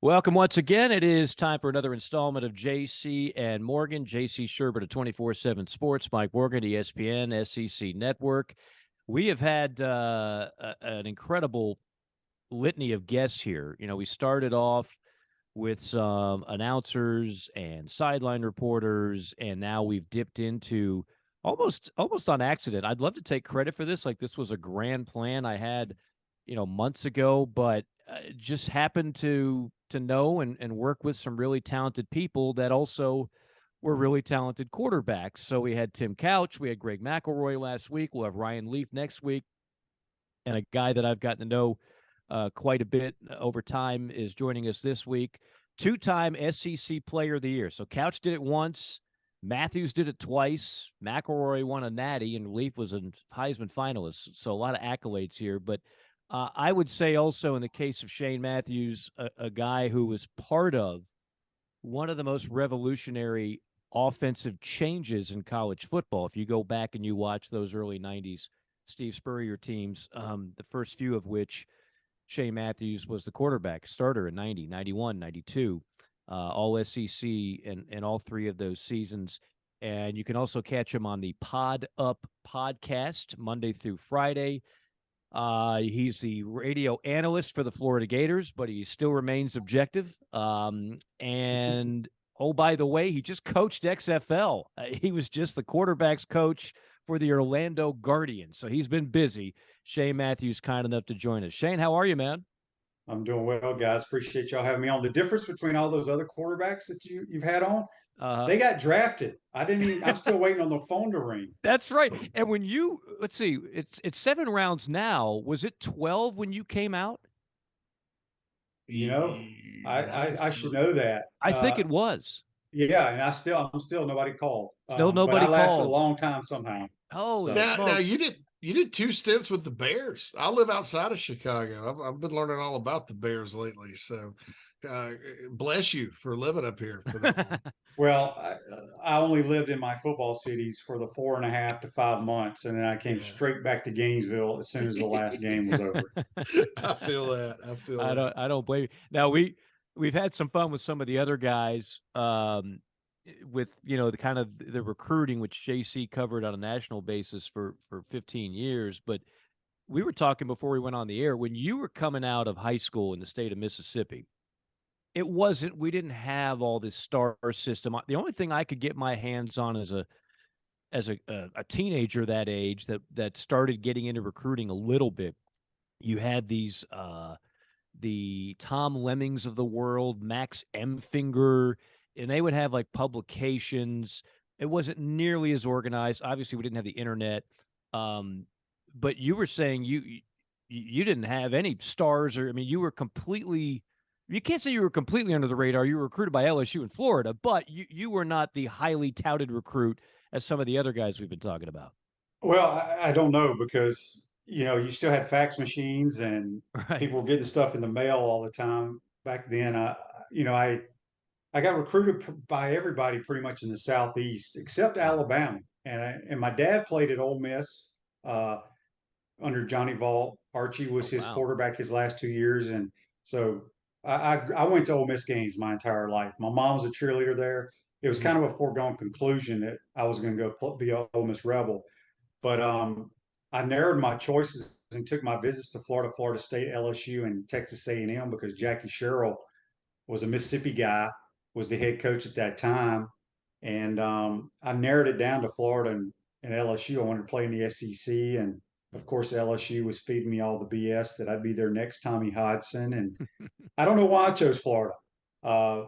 Welcome once again. It is time for another installment of JC and Morgan. JC Sherbert of 24/7 Sports, Mike Morgan, ESPN, SEC Network. We have had an incredible litany of guests here. You know, we started off with some announcers and sideline reporters, and now we've dipped into almost on accident. I'd love to take credit for this, like this was a grand plan I had, months ago, but just happened to know and work with some really talented people that also were really talented quarterbacks. So we had Tim Couch, we had Greg McElroy last week, we'll have Ryan Leaf next week, and a guy that I've gotten to know quite a bit over time is joining us this week. Two-time SEC Player of the Year. So Couch did it once, Matthews did it twice, McElroy won a Natty, and Leaf was a Heisman finalist. So a lot of accolades here. But I would say also in the case of Shane Matthews, a guy who was part of one of the most revolutionary offensive changes in college football. If you go back and you watch those early 90s Steve Spurrier teams, the first few of which Shane Matthews was the quarterback starter in 90, 91, 92, all SEC and all three of those seasons. And you can also catch him on the Pod Up podcast Monday through Friday. He's the radio analyst for the Florida Gators, but he still remains objective. And oh, by the way, he just coached XFL. He was just the quarterback's coach for the Orlando Guardians. So he's been busy. Shane Matthews, kind enough to join us. Shane, how are you, man? I'm doing well, guys. Appreciate y'all having me on. The difference between all those other quarterbacks that you've had on, Uh, they got drafted. I didn't even. I'm still waiting on the phone to ring. that's right. And when you let's see, it's 7 rounds now. Was it 12 when you came out? You know, I should For know that. I think it was. Yeah, and I'm still nobody called. Still But I nobody lasted a called. long time somehow. Holy So now smokes. you did two stints with the Bears. I live outside of Chicago. I've been learning all about the Bears lately. So uh, bless you for living up here for that long. well, I only lived in my football cities for the 4.5 to 5 months, and then I came Yeah. straight back to Gainesville as soon as the last game was over. I feel that. I feel I that. don't blame you. Now we've had some fun with some of the other guys with the kind of the recruiting which JC covered on a national basis for 15 years, but we were talking before we went on the air when you were coming out of high school in the state of Mississippi. We didn't have all this star system. The only thing I could get my hands on as a teenager that age that started getting into recruiting a little bit, you had these the Tom Lemmings of the world, Max Emfinger, and they would have like publications. It wasn't nearly as organized. Obviously, we didn't have the internet. But you were saying you didn't have any stars, or I mean, you were completely. You can't say you were completely under the radar. You were recruited by LSU in Florida, but you were not the highly touted recruit as some of the other guys we've been talking about. Well, I don't know because you still had fax machines and Right. people were getting stuff in the mail all the time back then. You know, I got recruited by everybody pretty much in the Southeast except Wow. Alabama, and my dad played at Ole Miss uh, under Johnny Vault. Archie was Oh, his wow. quarterback his last 2 years, and so I went to Ole Miss games my entire life. My mom was a cheerleader there. It was Mm. kind of a foregone conclusion that I was going to go be an Ole Miss Rebel. But I narrowed my choices and took my visits to Florida, Florida State, LSU, and Texas A&M because Jackie Sherrill was a Mississippi guy, was the head coach at that time, and I narrowed it down to Florida and LSU. I wanted to play in the SEC, and of course LSU was feeding me all the BS that I'd be their next Tommy Hodson, and I don't know why I chose Florida. Uh,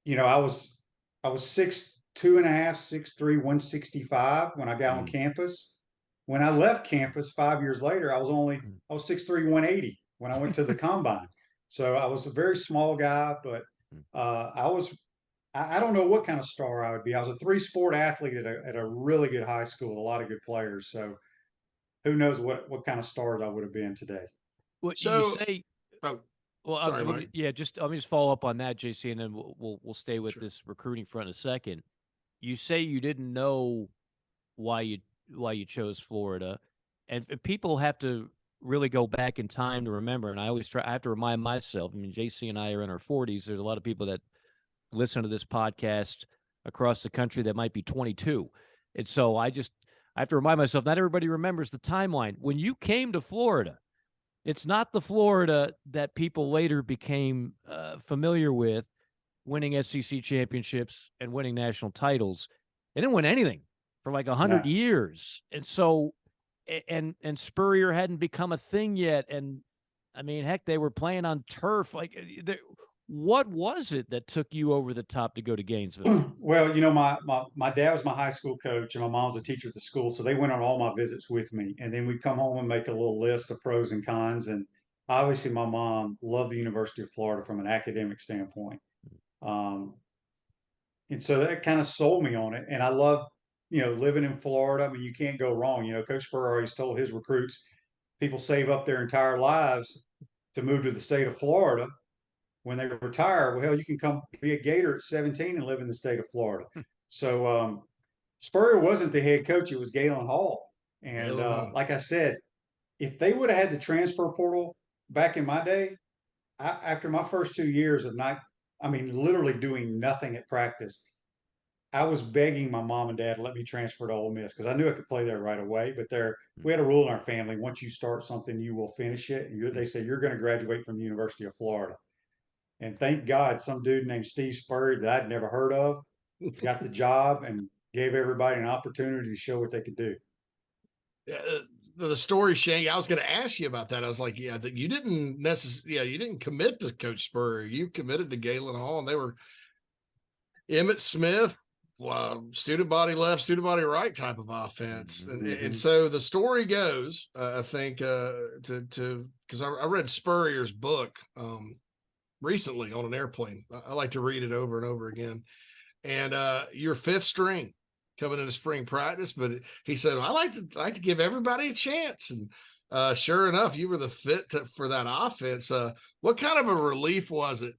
I was 6'2.5", 6'3", 165 when I got on Mm. campus. When I left campus 5 years later, Mm. I was 6'3", 180 when I went to the combine. So I was a very small guy, but Mm. I don't know what kind of star I would be. I was a three-sport athlete at a really good high school with a lot of good players. So who knows what kind of stars I would have been today. What you So, say? oh, Well, sorry, Mike. yeah, just let me just follow up on that, JC, and then we'll stay with Sure. this recruiting front in a second. You say you didn't know why you why you chose Florida, and people have to really go back in time to remember, and I have to remind myself. I mean, JC and I are in our 40s. There's a lot of people that listen to this podcast across the country that might be 22. And so I have to remind myself, not everybody remembers the timeline. When you came to Florida, it's not the Florida that people later became familiar with, winning SEC championships and winning national titles. They didn't win anything for like 100 years. And so, and Spurrier hadn't become a thing yet. And I mean, heck, they were playing on turf. Like, what was it that took you over the top to go to Gainesville? Well, my dad was my high school coach and my mom was a teacher at the school. So they went on all my visits with me. And then we'd come home and make a little list of pros and cons. And obviously my mom loved the University of Florida from an academic standpoint. Um, and so that kind of sold me on it. And I love, living in Florida. I mean, you can't go wrong. Coach Spurrier always told his recruits, people save up their entire lives to move to the state of Florida. When they retire, well, hell, you can come be a Gator at 17 and live in the state of Florida. So Spurrier wasn't the head coach; it was Galen Hall. And like I said, if they would have had the transfer portal back in my day, after my first 2 years of literally doing nothing at practice, I was begging my mom and dad to let me transfer to Ole Miss because I knew I could play there right away. But we had a rule in our family: once you start something, you will finish it. And they say you're going to graduate from the University of Florida. And thank God some dude named Steve Spurrier that I'd never heard of got the job and gave everybody an opportunity to show what they could do. Yeah, the story, Shane, I was going to ask you about that. I was like, yeah, that you didn't necessarily, you didn't commit to Coach Spurrier. You committed to Galen Hall, and they were Emmitt Smith, student body left, student body right type of offense. And so the story goes, I think, because I read Spurrier's book recently on an airplane. I like to read it over and over again. And you're fifth string coming into spring practice, but he said, I like to give everybody a chance. And sure enough, you were the fit for that offense. What kind of a relief was it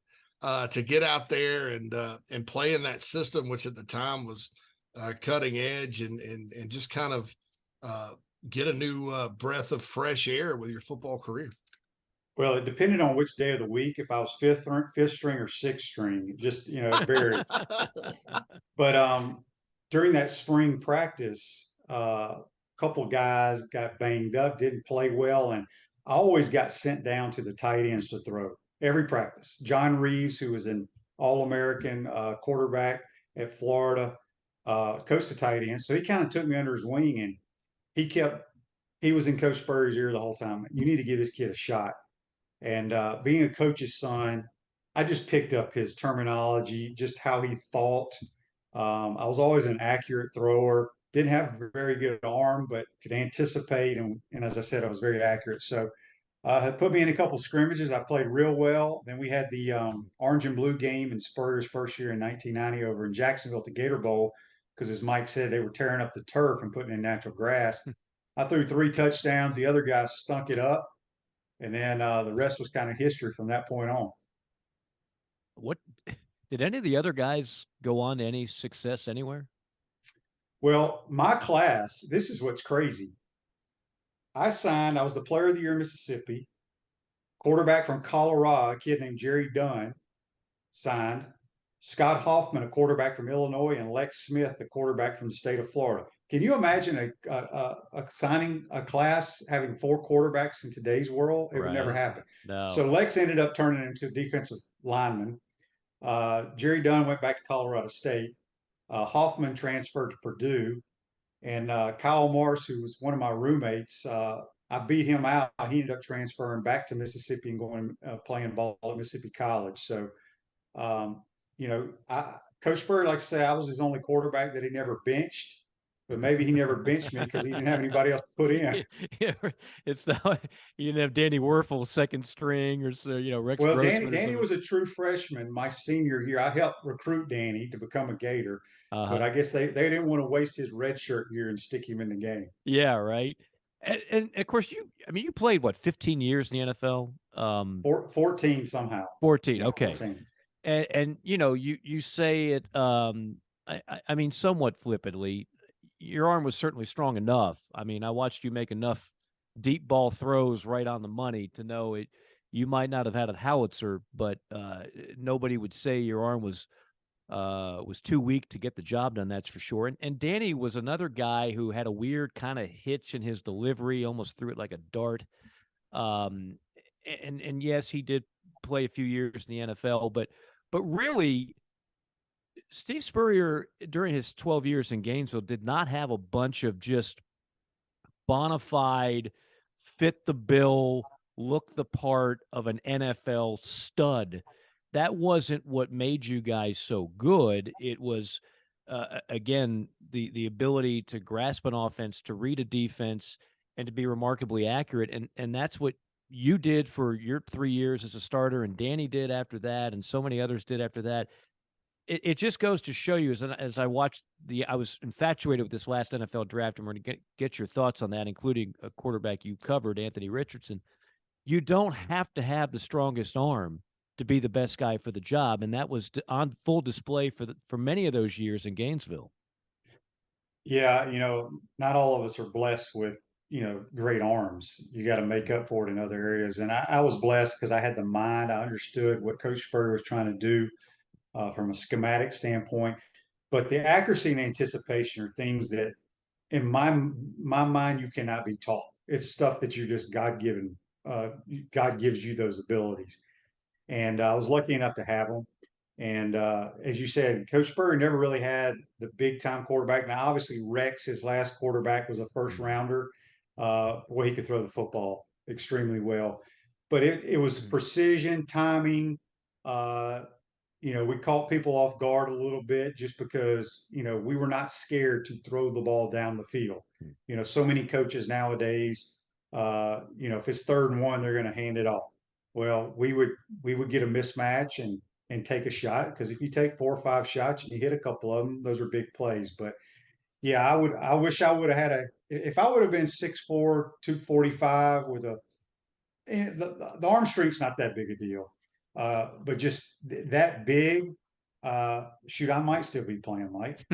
to get out there and play in that system, which at the time was cutting edge and just kind of get a new breath of fresh air with your football career? Well, it depended on which day of the week. If I was fifth string or sixth string, just it varied. But during that spring practice, a couple guys got banged up, didn't play well, and I always got sent down to the tight ends to throw every practice. John Reeves, who was an All-American quarterback at Florida, coached the tight end, so he kind of took me under his wing, and he was in Coach Spurrier's ear the whole time. You need to give this kid a shot. And being a coach's son, I just picked up his terminology, just how he thought. I was always an accurate thrower. Didn't have a very good arm, but could anticipate. And as I said, I was very accurate. So put me in a couple scrimmages. I played real well. Then we had the orange and blue game in Spurrier's first year in 1990 over in Jacksonville at the Gator Bowl, because as Mike said, they were tearing up the turf and putting in natural grass. I threw 3 touchdowns. The other guys stunk it up. And then the rest was kind of history from that point on. What did any of the other guys go on to any success anywhere? Well, my class, this is what's crazy. I was the player of the year in Mississippi. Quarterback from Colorado, a kid named Jerry Dunn, signed. Scott Hoffman, a quarterback from Illinois, and Lex Smith, a quarterback from the state of Florida. Can you imagine a signing a class having 4 quarterbacks in today's world? It would never happen. No. So Lex ended up turning into a defensive lineman. Jerry Dunn went back to Colorado State. Hoffman transferred to Purdue. And Kyle Morris, who was one of my roommates, I beat him out. He ended up transferring back to Mississippi and going playing ball at Mississippi College. So, Coach Spurrier, like I say, I was his only quarterback that he never benched. But maybe he never benched me because he didn't have anybody else to put in. Yeah, it's not you didn't have Danny Werfel second string or so, Rex. Well, Grossman Danny was a true freshman my senior year. I helped recruit Danny to become a Gator, but I guess they didn't want to waste his redshirt year and stick him in the game. Yeah, right. And of course, you played what 15 years in the NFL? 14 somehow. 14. Yeah, okay. 14. And you say it. I mean, somewhat flippantly. Your arm was certainly strong enough. I mean, I watched you make enough deep ball throws right on the money to know it. You might not have had a howitzer, but nobody would say your arm was too weak to get the job done. That's for sure. And Danny was another guy who had a weird kind of hitch in his delivery, almost threw it like a dart. And yes, he did play a few years in the NFL, but really, Steve Spurrier during his 12 years in Gainesville did not have a bunch of just bona fide, fit the bill, look the part of an NFL stud. That wasn't what made you guys so good. It was, again, the ability to grasp an offense, to read a defense, and to be remarkably accurate. And that's what you did for your 3 years as a starter, and Danny did after that, and so many others did after that. It just goes to show you, as I watched I was infatuated with this last NFL draft, and we're going to get your thoughts on that, including a quarterback you covered, Anthony Richardson. You don't have to have the strongest arm to be the best guy for the job, and that was on full display for many of those years in Gainesville. Yeah, not all of us are blessed with, great arms. You got to make up for it in other areas. And I was blessed because I had the mind. I understood what Coach Spurrier was trying to do from a schematic standpoint. But the accuracy and anticipation are things that, in my mind, you cannot be taught. It's stuff that you're just God given. God gives you those abilities, and I was lucky enough to have them. And as you said, Coach Spurrier never really had the big time quarterback. Now, obviously, Rex, his last quarterback, was a first rounder. Well, he could throw the football extremely well, but it was precision, timing. Uh, we caught people off guard a little bit just because, we were not scared to throw the ball down the field. So many coaches nowadays, if it's 3rd and 1, they're going to hand it off. Well, we would get a mismatch and take a shot, because if you take 4 or 5 shots and you hit a couple of them, those are big plays. But yeah, I wish I would have had if I would have been 6'4", 245 with the arm strength's not that big a deal. But just that big, shoot, I might still be playing, Mike.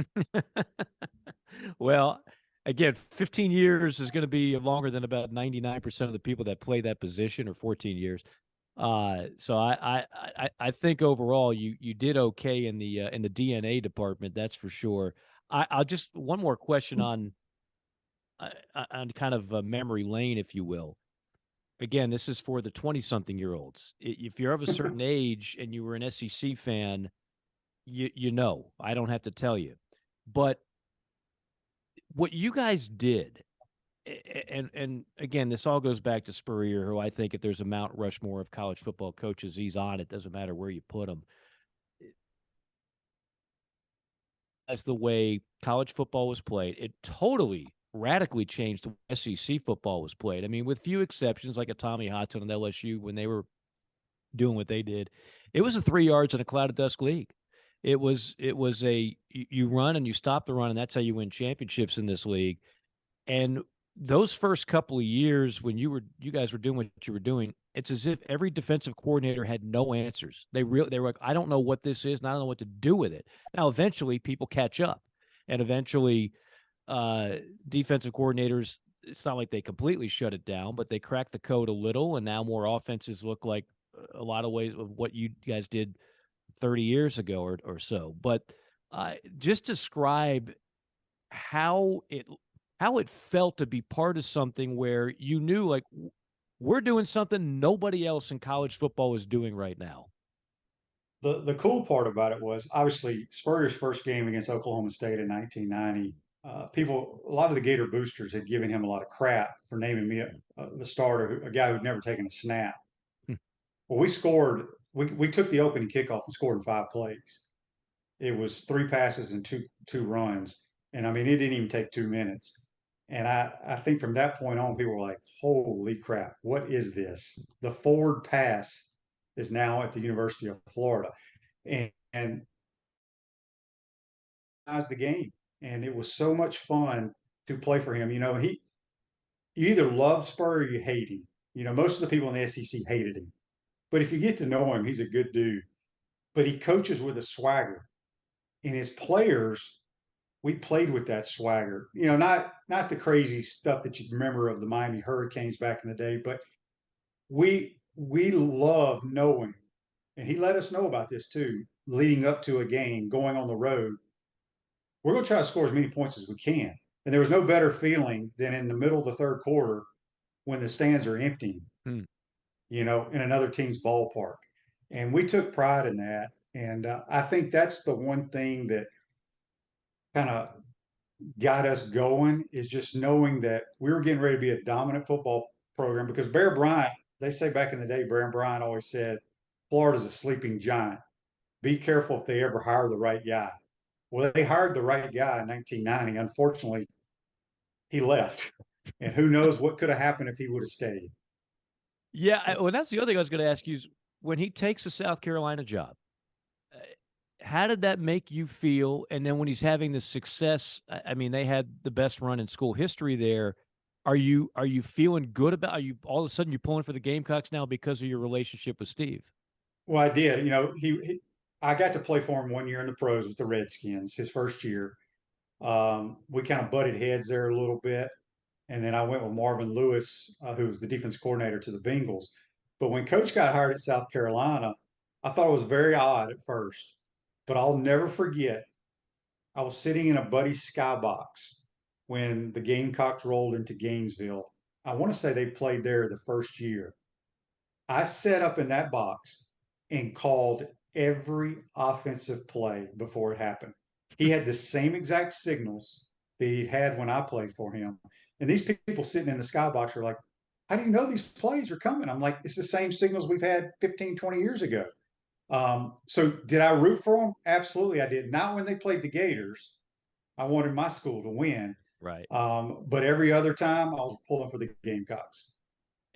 Well, again, 15 years is going to be longer than about 99% of the people that play that position, or 14 years. So I think overall you did okay in the DNA department. That's for sure. I'll just one more question on kind of a memory lane, if you will. Again, this is for the 20-something-year-olds. If you're of a certain age and you were an SEC fan, you know, I don't have to tell you. But what you guys did, and again, this all goes back to Spurrier, who I think if there's a Mount Rushmore of college football coaches, he's on it. Doesn't matter where you put him. As the way college football was played, it totally radically changed the way SEC football was played. I mean, with few exceptions, like a Tommy Hudson and LSU when they were doing what they did, it was a 3 yards in a cloud of dust league. It was you run and you stop the run, and that's how you win championships in this league. And those first couple of years when you guys were doing what you were doing, it's as if every defensive coordinator had no answers. They were like, I don't know what this is, and I don't know what to do with it. Now, eventually, people catch up, and eventually, defensive coordinators, it's not like they completely shut it down, but they cracked the code a little, and now more offenses look like a lot of ways of what you guys did 30 years ago or so. But just describe how it felt to be part of something where you knew, like, we're doing something nobody else in college football is doing right now. The cool part about it was, obviously, Spurrier's first game against Oklahoma State in 1990. A lot of the Gator boosters had given him a lot of crap for naming me the starter, a guy who'd never taken a snap. Well, we scored. We took the opening kickoff and scored in 5 plays. It was 3 passes and two runs, and I mean, it didn't even take 2 minutes. And I think from that point on, people were like, "Holy crap, what is this?" The forward pass is now at the University of Florida, and that's the game. And it was so much fun to play for him. You either loved Spur or you hate him. Most of the people in the SEC hated him, but if you get to know him, he's a good dude. But he coaches with a swagger, and his players we played with that swagger. You know, not the crazy stuff that you remember of the Miami Hurricanes back in the day, but we love knowing, and he let us know about this too, leading up to a game, going on the road. We're going to try to score as many points as we can. And there was no better feeling than in the middle of the third quarter when the stands are empty, Hmm. you know, in another team's ballpark. And we took pride in that. And I think that's the one thing that kind of got us going is just knowing that we were getting ready to be a dominant football program because Bear Bryant, they say back in the day, Bear Bryant always said, Florida's a sleeping giant. Be careful if they ever hire the right guy. Well, they hired the right guy in 1990. Unfortunately, he left. And who knows what could have happened if he would have stayed. Yeah, well, that's the other thing I was going to ask you is when he takes a South Carolina job, uh, how did that make you feel? And then when he's having the success, I mean, they had the best run in school history there. Are you feeling good about? Are you all of a sudden you're pulling for the Gamecocks now because of your relationship with Steve? Well, I did. You know, I got to play for him 1 year in the pros with the Redskins, his first year. We kind of butted heads there a little bit. And then I went with Marvin Lewis, who was the defense coordinator to the Bengals. But when Coach got hired at South Carolina, I thought it was very odd at first. But I'll never forget, I was sitting in a buddy's skybox when the Gamecocks rolled into Gainesville. I want to say they played there the first year. I sat up in that box and called every offensive play before it happened. He had the same exact signals that he had when I played for him. And these people sitting in the skybox are like, how do you know these plays are coming? I'm like, it's the same signals we've had 15, 20 years ago. So did I root for them? Absolutely, I did. Not when they played the Gators. I wanted my school to win. Right. But every other time I was pulling for the Gamecocks.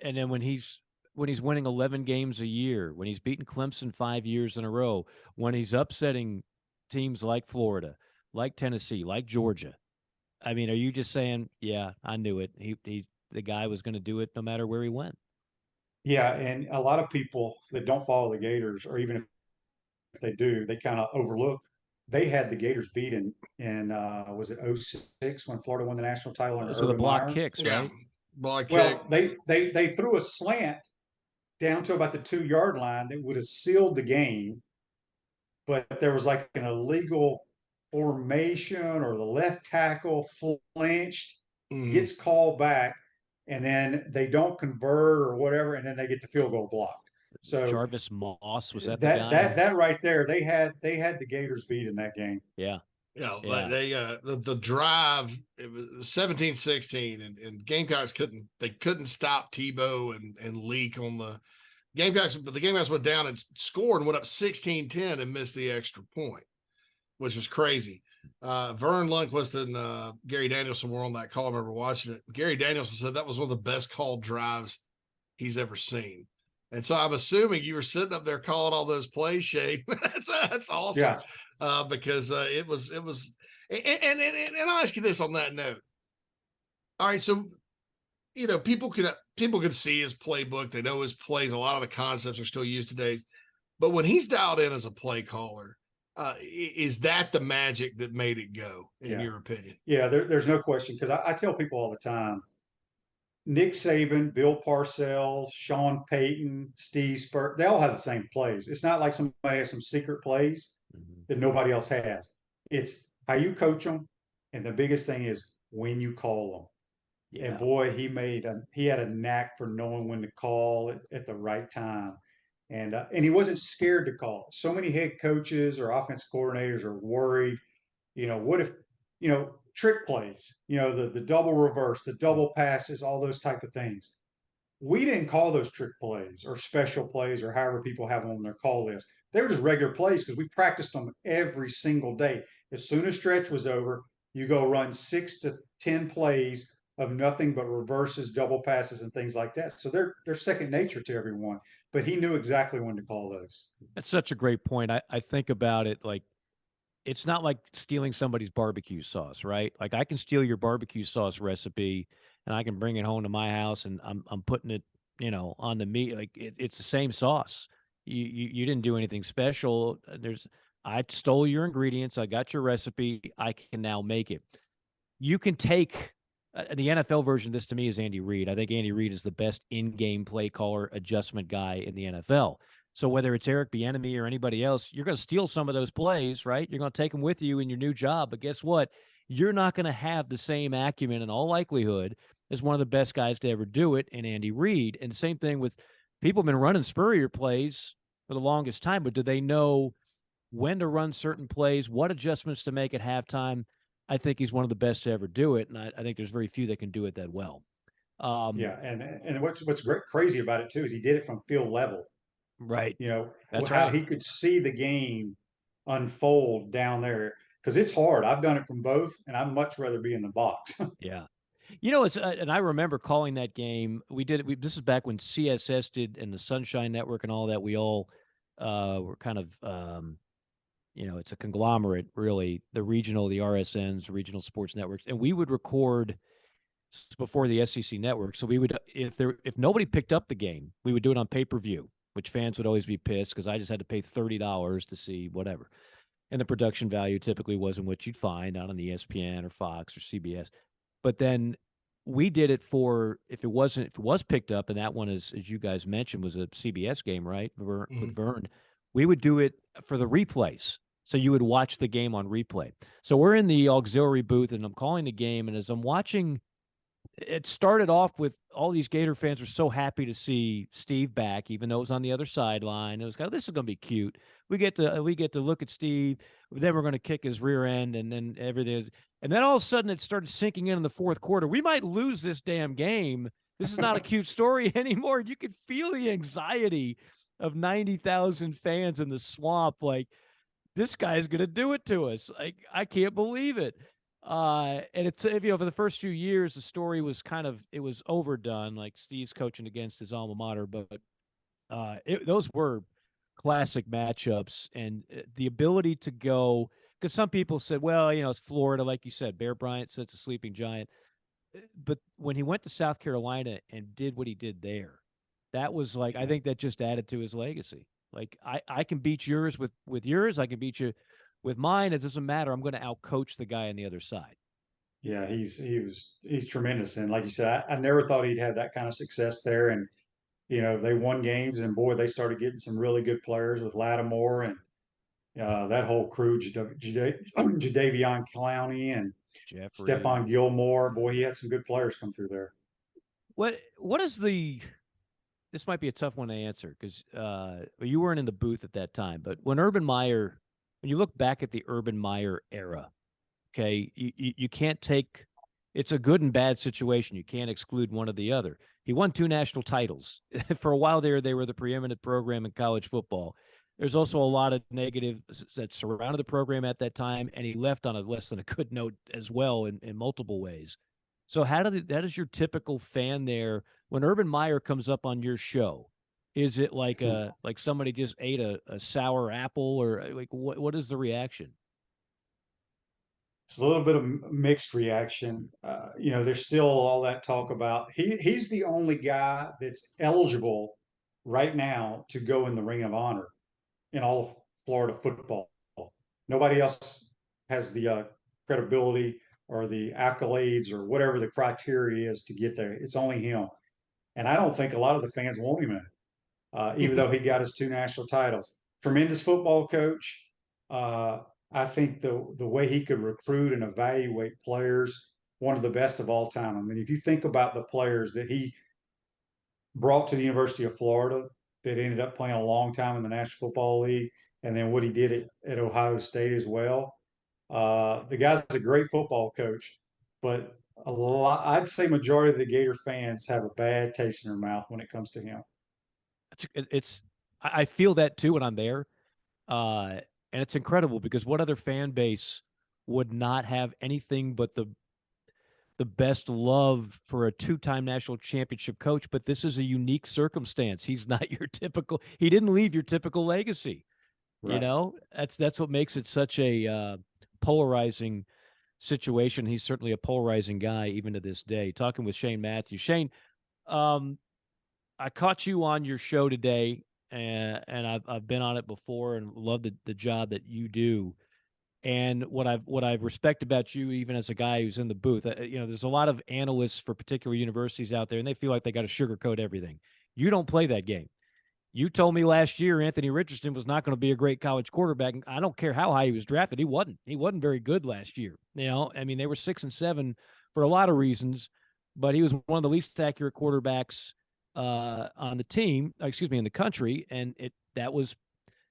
And then when he's winning 11 games a year, when he's beating Clemson 5 years in a row, when he's upsetting teams like Florida, like Tennessee, like Georgia. I mean, are you just saying, yeah, I knew it. He the guy was going to do it no matter where he went. Yeah, and a lot of people that don't follow the Gators, or even if they do, they kind of overlook. They had the Gators beat in was it '06 when Florida won the national title under So the Urban block Meyer? kicks, Yeah. right? Block kick. Well, they threw a slant down to about the 2 yard line that would have sealed the game, but there was like an illegal formation or the left tackle flinched, gets called back, and then they don't convert or whatever, and then they get the field goal blocked. So Jarvis Moss, was that the that guy? that right there, they had the Gators beat in that game. Yeah. Yeah, Yeah. they the drive, it was 17-16, and Gamecocks couldn't stop Tebow and Leak on the Gamecocks, but the Gamecocks went down and scored and went up 16-10 and missed the extra point, which was crazy. Vern Lundquist and Gary Danielson were on that call. I remember watching it. Gary Danielson said that was one of the best called drives he's ever seen. And so I'm assuming you were sitting up there calling all those plays, Shane. That's awesome. Yeah. Because it was, and I'll ask you this on that note. All right, so you know people can see his playbook, they know his plays. A lot of the concepts are still used today, but when he's dialed in as a play caller, is that the magic that made it go, in your opinion? Yeah, there's no question because I tell people all the time. Nick Saban, Bill Parcells, Sean Payton, Steve Spurrier, they all have the same plays. It's not like somebody has some secret plays that nobody else has. It's how you coach them, and the biggest thing is when you call them. Yeah. And boy, he had a knack for knowing when to call at the right time, and he wasn't scared to call. So many head coaches or offense coordinators are worried. You know, what if trick plays? You know, the double reverse, the double passes, all those type of things. We didn't call those trick plays or special plays or however people have them on their call list. They were just regular plays because we practiced them every single day. As soon as stretch was over, you go run 6 to 10 plays of nothing but reverses, double passes, and things like that. So they're second nature to everyone. But he knew exactly when to call those. That's such a great point. I think about it like it's not like stealing somebody's barbecue sauce, right? Like I can steal your barbecue sauce recipe and I can bring it home to my house and I'm putting it, on the meat. Like it's the same sauce. You didn't do anything special. I stole your ingredients. I got your recipe. I can now make it. You can take the NFL version of this to me is Andy Reid. I think Andy Reid is the best in-game play caller adjustment guy in the NFL. So whether it's Eric Bieniemy or anybody else, you're going to steal some of those plays, right? You're going to take them with you in your new job. But guess what? You're not going to have the same acumen in all likelihood as one of the best guys to ever do it in Andy Reid. And the same thing with people have been running Spurrier plays for the longest time, but do they know when to run certain plays, what adjustments to make at halftime? I think he's one of the best to ever do it, and I think there's very few that can do it that well. Yeah, and what's great crazy about it too is he did it from field level. Right. You know That's how right. he could see the game unfold down there because it's hard. I've done it from both, and I'd much rather be in the box. Yeah. It's and I remember calling that game. We did it. This is back when CSS did and the Sunshine Network and all that. We all were kind of, it's a conglomerate, really. The regional, the RSNs, regional sports networks, and we would record before the SEC network. So we would, if nobody picked up the game, we would do it on pay-per-view, which fans would always be pissed because I just had to pay $30 to see whatever. And the production value typically wasn't what you'd find out on ESPN or Fox or CBS. But then we did it for if it was picked up, and that one is, as you guys mentioned, was a CBS game, right? With Vern. We would do it for the replays. So you would watch the game on replay. So we're in the auxiliary booth and I'm calling the game. And as I'm watching, it started off with all these Gator fans were so happy to see Steve back, even though it was on the other sideline. It was kind of, this is going to be cute. We get to look at Steve. Then we're going to kick his rear end, and then everything. And then all of a sudden, it started sinking in the fourth quarter. We might lose this damn game. This is not a cute story anymore. You could feel the anxiety of 90,000 fans in the swamp. Like, this guy's going to do it to us. Like, I can't believe it. And it's, for the first few years, the story was it was overdone. Like Steve's coaching against his alma mater, but those were classic matchups, and the ability to go, because some people said, well, it's Florida, like you said, Bear Bryant said it's a sleeping giant. But when he went to South Carolina and did what he did there, that was like, I think that just added to his legacy. Like, I can beat yours with yours. I can beat you with mine. It doesn't matter. I'm going to outcoach the guy on the other side. Yeah, he's tremendous, and like you said, I never thought he'd have that kind of success there. And they won games, and boy, they started getting some really good players with Lattimore and that whole crew, Jadeveon Clowney and Jeffrey. Stephon Gilmore. Boy, he had some good players come through there. What is this might be a tough one to answer because you weren't in the booth at that time, but when you look back at the Urban Meyer era, okay, you can't take, it's a good and bad situation. You can't exclude one or the other. He won 2 national titles. For a while there, they were the preeminent program in college football. There's also a lot of negative that surrounded the program at that time, and he left on a less than a good note as well in multiple ways. So how does your typical fan there, when Urban Meyer comes up on your show, is it like somebody just ate a sour apple, or like what is the reaction? It's a little bit of mixed reaction. There's still all that talk about he's the only guy that's eligible right now to go in the Ring of Honor in all of Florida football. Nobody else has the credibility or the accolades or whatever the criteria is to get there. It's only him. And I don't think a lot of the fans want him in it, even though he got his 2 national titles. Tremendous football coach. I think the way he could recruit and evaluate players, one of the best of all time. I mean, if you think about the players that he brought to the University of Florida that ended up playing a long time in the National Football League, and then what he did at Ohio State as well. The guy's a great football coach, but I'd say majority of the Gator fans have a bad taste in their mouth when it comes to him. I feel that too when I'm there. And it's incredible because what other fan base would not have anything but the best love for a 2-time national championship coach? But this is a unique circumstance. He's not your typical. He didn't leave your typical legacy. Right. That's what makes it such a polarizing situation. He's certainly a polarizing guy even to this day. Talking with Shane Matthews. Shane, I caught you on your show today, and I've been on it before and love the job that you do. And what I respect about you, even as a guy who's in the booth, there's a lot of analysts for particular universities out there, and they feel like they got to sugarcoat everything. You don't play that game. You told me last year Anthony Richardson was not going to be a great college quarterback. I don't care how high he was drafted. He wasn't. He wasn't very good last year. I mean, they were 6-7 for a lot of reasons, but he was one of the least accurate quarterbacks on the team, in the country, and that was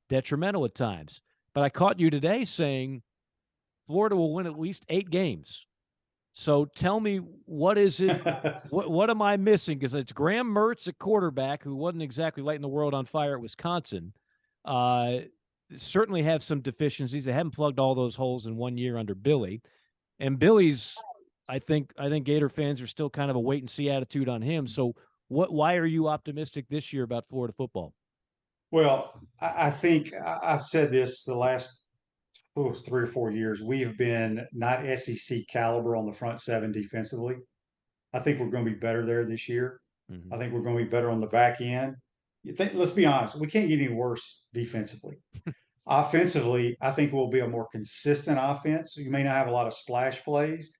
detrimental at times. But I caught you today saying Florida will win at least 8 games. So tell me, what is it? what am I missing? Because it's Graham Mertz at quarterback, who wasn't exactly lighting the world on fire at Wisconsin. Certainly have some deficiencies. They haven't plugged all those holes in 1 year under Billy. And Billy's, I think Gator fans are still kind of a wait and see attitude on him. So why are you optimistic this year about Florida football? Well, I think I've said this the last 3 or 4 years. We have been not SEC caliber on the front seven defensively. I think we're going to be better there this year. Mm-hmm. I think we're going to be better on the back end. Let's be honest, we can't get any worse defensively. Offensively, I think we'll be a more consistent offense. So you may not have a lot of splash plays.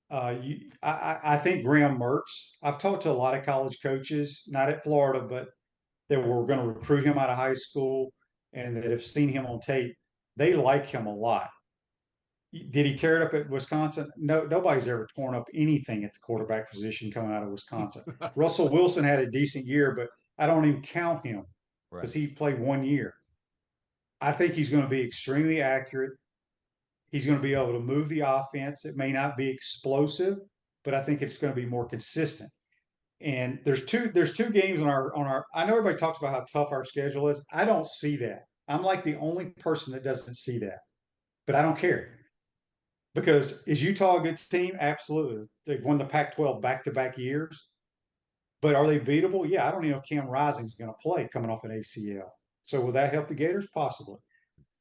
I think Graham Mertz. I've talked to a lot of college coaches, not at Florida, but that were going to recruit him out of high school and that have seen him on tape. They like him a lot. Did he tear it up at Wisconsin? No, nobody's ever torn up anything at the quarterback position coming out of Wisconsin. Russell Wilson had a decent year, but I don't even count him because he played 1 year. I think he's going to be extremely accurate. He's going to be able to move the offense. It may not be explosive, but I think it's going to be more consistent. And there's two games on our I know everybody talks about how tough our schedule is. I don't see that. I'm like the only person that doesn't see that. But I don't care. Because is Utah a good team? Absolutely. They've won the Pac-12 back-to-back years. But are they beatable? Yeah, I don't even know if Cam Rising's going to play coming off an ACL. So will that help the Gators? Possibly.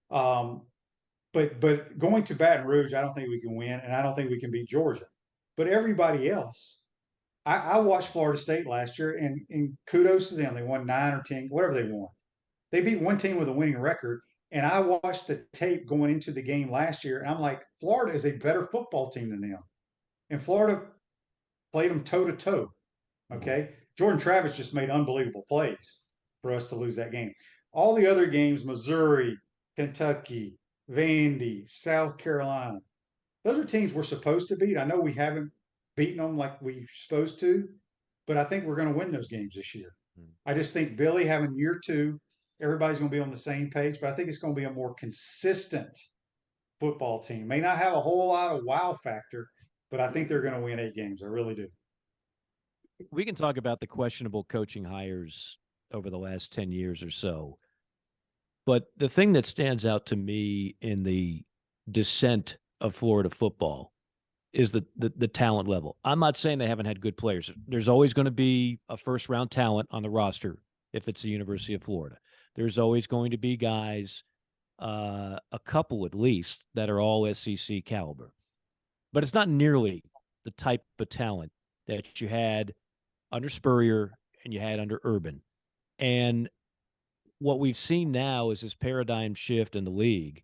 But going to Baton Rouge, I don't think we can win, and I don't think we can beat Georgia. But everybody else, I watched Florida State last year, and kudos to them. They won 9 or 10, whatever they won. They beat one team with a winning record, and I watched the tape going into the game last year, and I'm like, Florida is a better football team than them. And Florida played them toe to toe. Okay. Jordan Travis just made unbelievable plays for us to lose that game. All the other games, Missouri, Kentucky, Vandy, South Carolina, those are teams we're supposed to beat. I know we haven't beaten them like we're supposed to, but I think we're going to win those games this year. I just think Billy having year 2, everybody's going to be on the same page, but I think it's going to be a more consistent football team. May not have a whole lot of wow factor, but I think they're going to win 8 games. I really do. We can talk about the questionable coaching hires over the last 10 years or so. But the thing that stands out to me in the descent of Florida football is the talent level. I'm not saying they haven't had good players. There's always going to be a first-round talent on the roster if it's the University of Florida. There's always going to be guys, a couple at least, that are all SEC caliber. But it's not nearly the type of talent that you had under Spurrier and you had under Urban. And what we've seen now is this paradigm shift in the league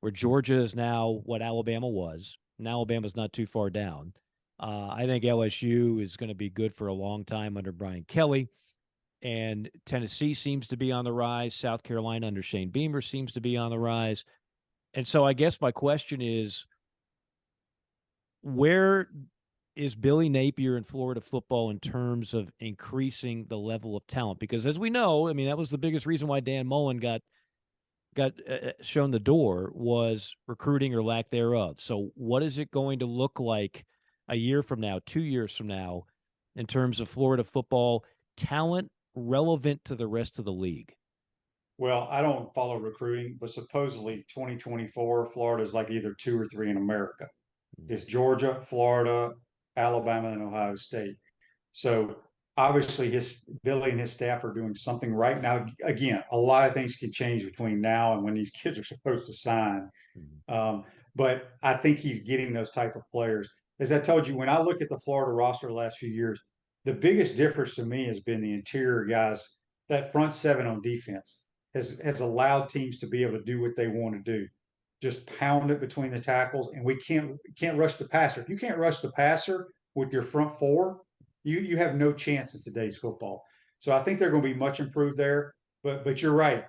where Georgia is now what Alabama was. And Alabama's not too far down. I think LSU is going to be good for a long time under Brian Kelly. And Tennessee seems to be on the rise. South Carolina under Shane Beamer seems to be on the rise. And so I guess my question is, where is Billy Napier in Florida football in terms of increasing the level of talent? Because as we know, I mean, that was the biggest reason why Dan Mullen got shown the door, was recruiting or lack thereof. So what is it going to look like a year from now, 2 years from now, in terms of Florida football talent relevant to the rest of the league? Well, I don't follow recruiting, but supposedly 2024, Florida is like either 2 or 3 in America. It's Georgia, Florida, Alabama, and Ohio State. So obviously Billy and his staff are doing something right now. Again, a lot of things can change between now and when these kids are supposed to sign. But I think he's getting those type of players. As I told you, when I look at the Florida roster the last few years, the biggest difference to me has been the interior guys that front seven on defense has allowed teams to be able to do what they want to do. Just pound it between the tackles, and we can't rush the passer. If you can't rush the passer with your front four, you have no chance in today's football. So I think they're going to be much improved there. But you're right.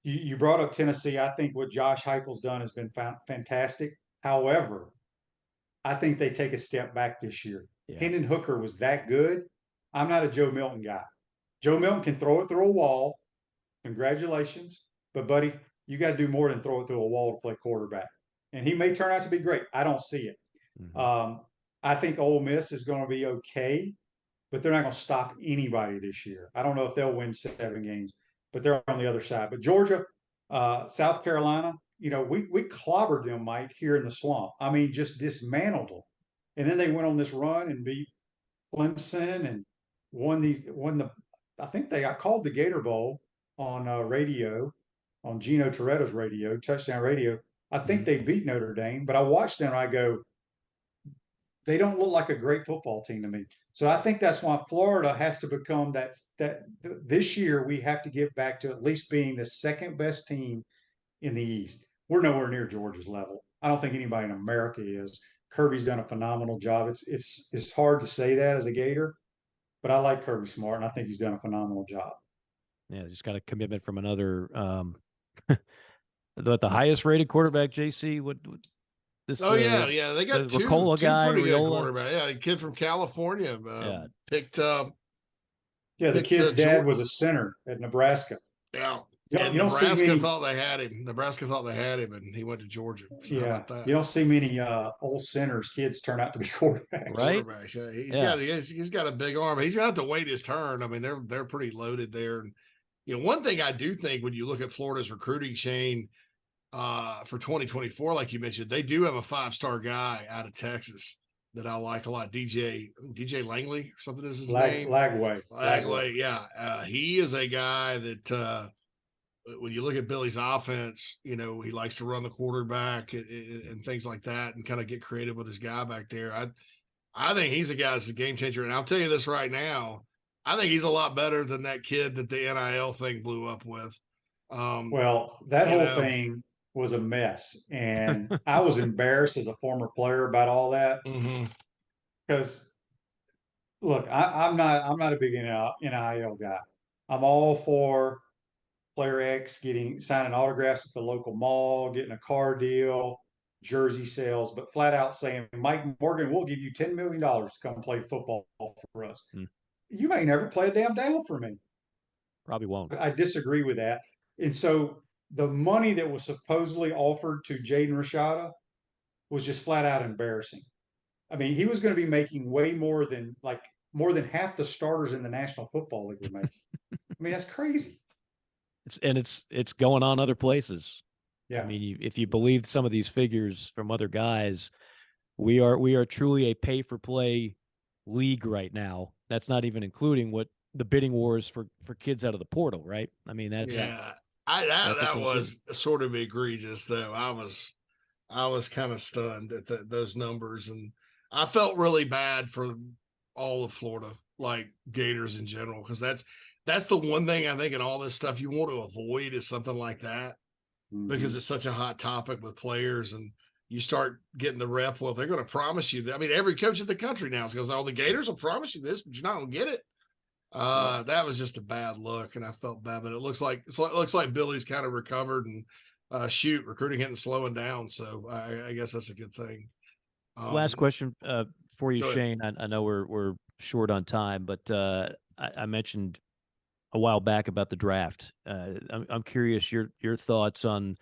You brought up Tennessee. I think what Josh Heupel's done has been fantastic. However, I think they take a step back this year. Yeah. Hendon Hooker was that good. I'm not a Joe Milton guy. Joe Milton can throw it through a wall. Congratulations. But, buddy, you got to do more than throw it through a wall to play quarterback. And he may turn out to be great. I don't see it. I think Ole Miss is going to be okay, but they're not going to stop anybody this year. I don't know if they'll win 7 games, but they're on the other side. But Georgia, South Carolina, we clobbered them, Mike, here in the swamp. I mean, just dismantled them. And then they went on this run and beat Clemson and I think they got called the Gator Bowl on radio, on Gino Toretto's radio, touchdown radio. I think they beat Notre Dame, but I watched them and I go, they don't look like a great football team to me. So I think that's why Florida has to become that this year we have to get back to at least being the second best team in the East. We're nowhere near Georgia's level. I don't think anybody in America is. Kirby's done a phenomenal job. It's hard to say that as a Gator, but I like Kirby Smart, and I think he's done a phenomenal job. Yeah, just got a commitment from another the highest rated quarterback, JC. What this? Yeah, they got two Ricola guy, pretty good Riola. quarterback. Yeah, a kid from California picked. The kid's dad was a center at Nebraska. Yeah. You don't Nebraska see many, thought they had him. Nebraska thought they had him, and he went to Georgia. So how about that? You don't see many old centers kids turn out to be quarterbacks. Right? Quarterbacks. Yeah, he's got a big arm. He's gonna have to wait his turn. I mean, they're pretty loaded there. And one thing I do think when you look at Florida's recruiting chain for 2024, like you mentioned, they do have a 5-star guy out of Texas that I like a lot. DJ Langley or something is his name. Lagway. Yeah. He is a guy that when you look at Billy's offense, he likes to run the quarterback and things like that and kind of get creative with his guy back there. I think he's a guy that's a game changer. And I'll tell you this right now, I think he's a lot better than that kid that the NIL thing blew up with. Well, that whole thing was a mess. And I was embarrassed as a former player about all that. Because look, I'm not a big NIL guy. I'm all for player X signing autographs at the local mall, getting a car deal, jersey sales, but flat out saying, Mike Morgan, we'll give you $10 million to come play football for us. You may never play a damn down for me. Probably won't. I disagree with that. And so the money that was supposedly offered to Jaden Rashada was just flat out embarrassing. I mean, he was going to be making way more than half the starters in the National Football League were making. I mean, that's crazy. It's going on other places. Yeah. I mean, if you believe some of these figures from other guys, we are truly a pay for play league right now. That's not even including what the bidding wars for kids out of the portal, right? I mean, that was sort of egregious though. I was kind of stunned at those numbers, and I felt really bad for all of Florida, like Gators in general, because that's the one thing I think in all this stuff you want to avoid is something like that, because it's such a hot topic with players, and you start getting the rep. Well, they're going to promise you that. I mean, every coach in the country now goes, "Oh, the Gators will promise you this, but you're not going to get it." That was just a bad look, and I felt bad. But it looks like Billy's kind of recovered, and recruiting isn't slowing down. So I guess that's a good thing. Last question for you, Shane. I know we're short on time, but I mentioned a while back about the draft. I'm curious your thoughts on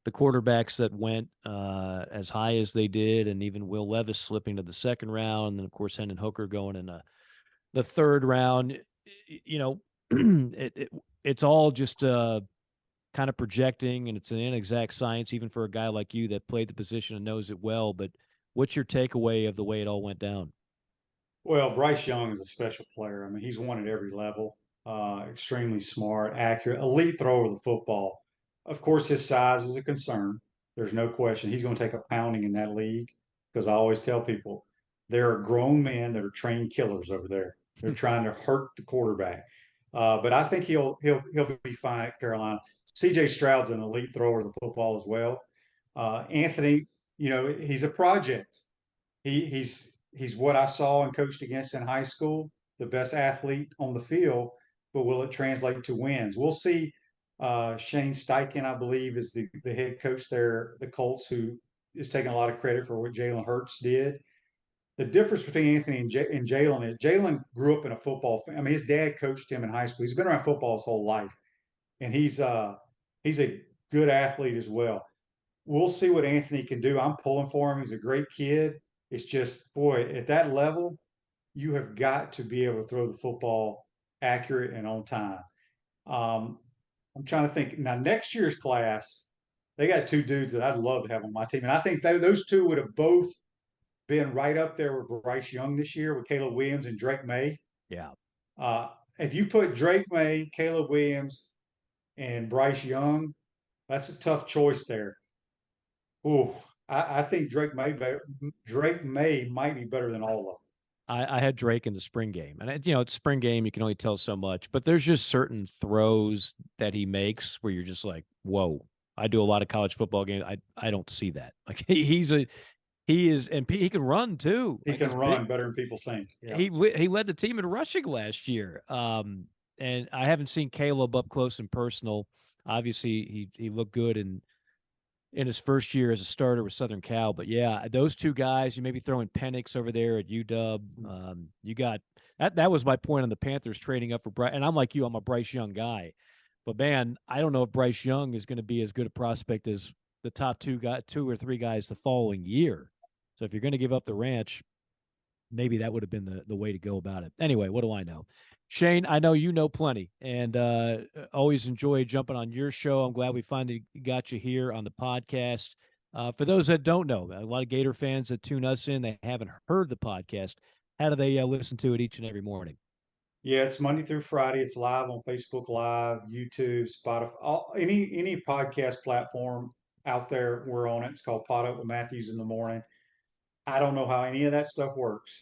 the quarterbacks that went as high as they did, and even Will Levis slipping to the second round, and of course Hendon Hooker going in the third round. It's all just kind of projecting, and it's an inexact science, even for a guy like you that played the position and knows it well. But what's your takeaway of the way it all went down? Well, Bryce Young is a special player. I mean, he's won at every level. Extremely smart, accurate, elite thrower of the football. Of course, his size is a concern. There's no question. He's going to take a pounding in that league, because I always tell people there are grown men that are trained killers over there. They're trying to hurt the quarterback. But I think he'll be fine at Carolina. C.J. Stroud's an elite thrower of the football as well. Anthony, he's a project. He's what I saw and coached against in high school, the best athlete on the field. But will it translate to wins? We'll see. Shane Steichen, I believe, is the head coach there, the Colts, who is taking a lot of credit for what Jalen Hurts did. The difference between Anthony and Jalen is Jalen grew up in a football. I mean, his dad coached him in high school. He's been around football his whole life, and he's a good athlete as well. We'll see what Anthony can do. I'm pulling for him. He's a great kid. It's just, boy, at that level, you have got to be able to throw the football accurate and on time. Um, I'm trying to think now. Next year's class, they got two dudes that I'd love to have on my team, and I think those two would have both been right up there with Bryce Young this year with Caleb Williams and Drake May. Yeah. If you put Drake May, Caleb Williams, and Bryce Young, that's a tough choice there. Ooh, I think Drake May might be better than all of them. I had Drake in the spring game, and it's spring game. You can only tell so much, but there's just certain throws that he makes where you're just like, whoa. I do a lot of college football games. I don't see that. Like he is, and he can run too. He like can run better than people think. Yeah. He led the team in rushing last year. And I haven't seen Caleb up close and personal. Obviously, he looked good in his first year as a starter with Southern Cal. But yeah, those two guys, you may be throwing Penix over there at UW. You got that was my point on the Panthers trading up for Bryce. And I'm like you, I'm a Bryce Young guy. But man, I don't know if Bryce Young is going to be as good a prospect as the top two or three guys the following year. So if you're going to give up the ranch, maybe that would have been the way to go about it. Anyway, what do I know? Shane, I know you know plenty, and always enjoy jumping on your show. I'm glad we finally got you here on the podcast. For those that don't know, a lot of Gator fans that tune us in, they haven't heard the podcast. How do they listen to it each and every morning? Yeah, it's Monday through Friday. It's live on Facebook Live, YouTube, Spotify, any podcast platform out there. We're on it. It's called Pot Up with Matthews in the morning. I don't know how any of that stuff works.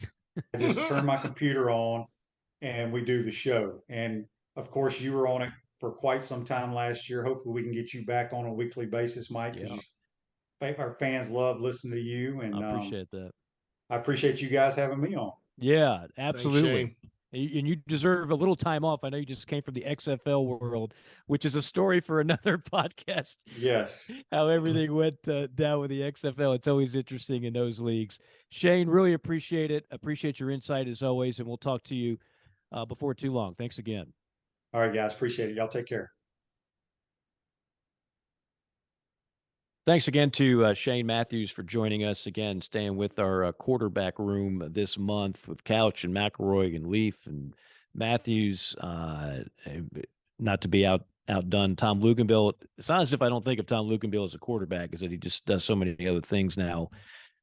I just turn my computer on and we do the show. And of course, you were on it for quite some time last year. Hopefully, we can get you back on a weekly basis, Mike, because our fans love listening to you. And I appreciate that. I appreciate you guys having me on. Yeah, absolutely. Thanks, and you deserve a little time off. I know you just came from the XFL world, which is a story for another podcast. Yes. How everything went down with the XFL. It's always interesting in those leagues. Shane, really appreciate it. Appreciate your insight as always, and we'll talk to you before too long. Thanks again. All right, guys. Appreciate it. Y'all take care. Thanks again to Shane Matthews for joining us again, staying with our quarterback room this month with Couch and McElroy and Leaf and Matthews. Not to be outdone, Tom Luganbill. It's not as if I don't think of Tom Luganbill as a quarterback, is that he just does so many other things now.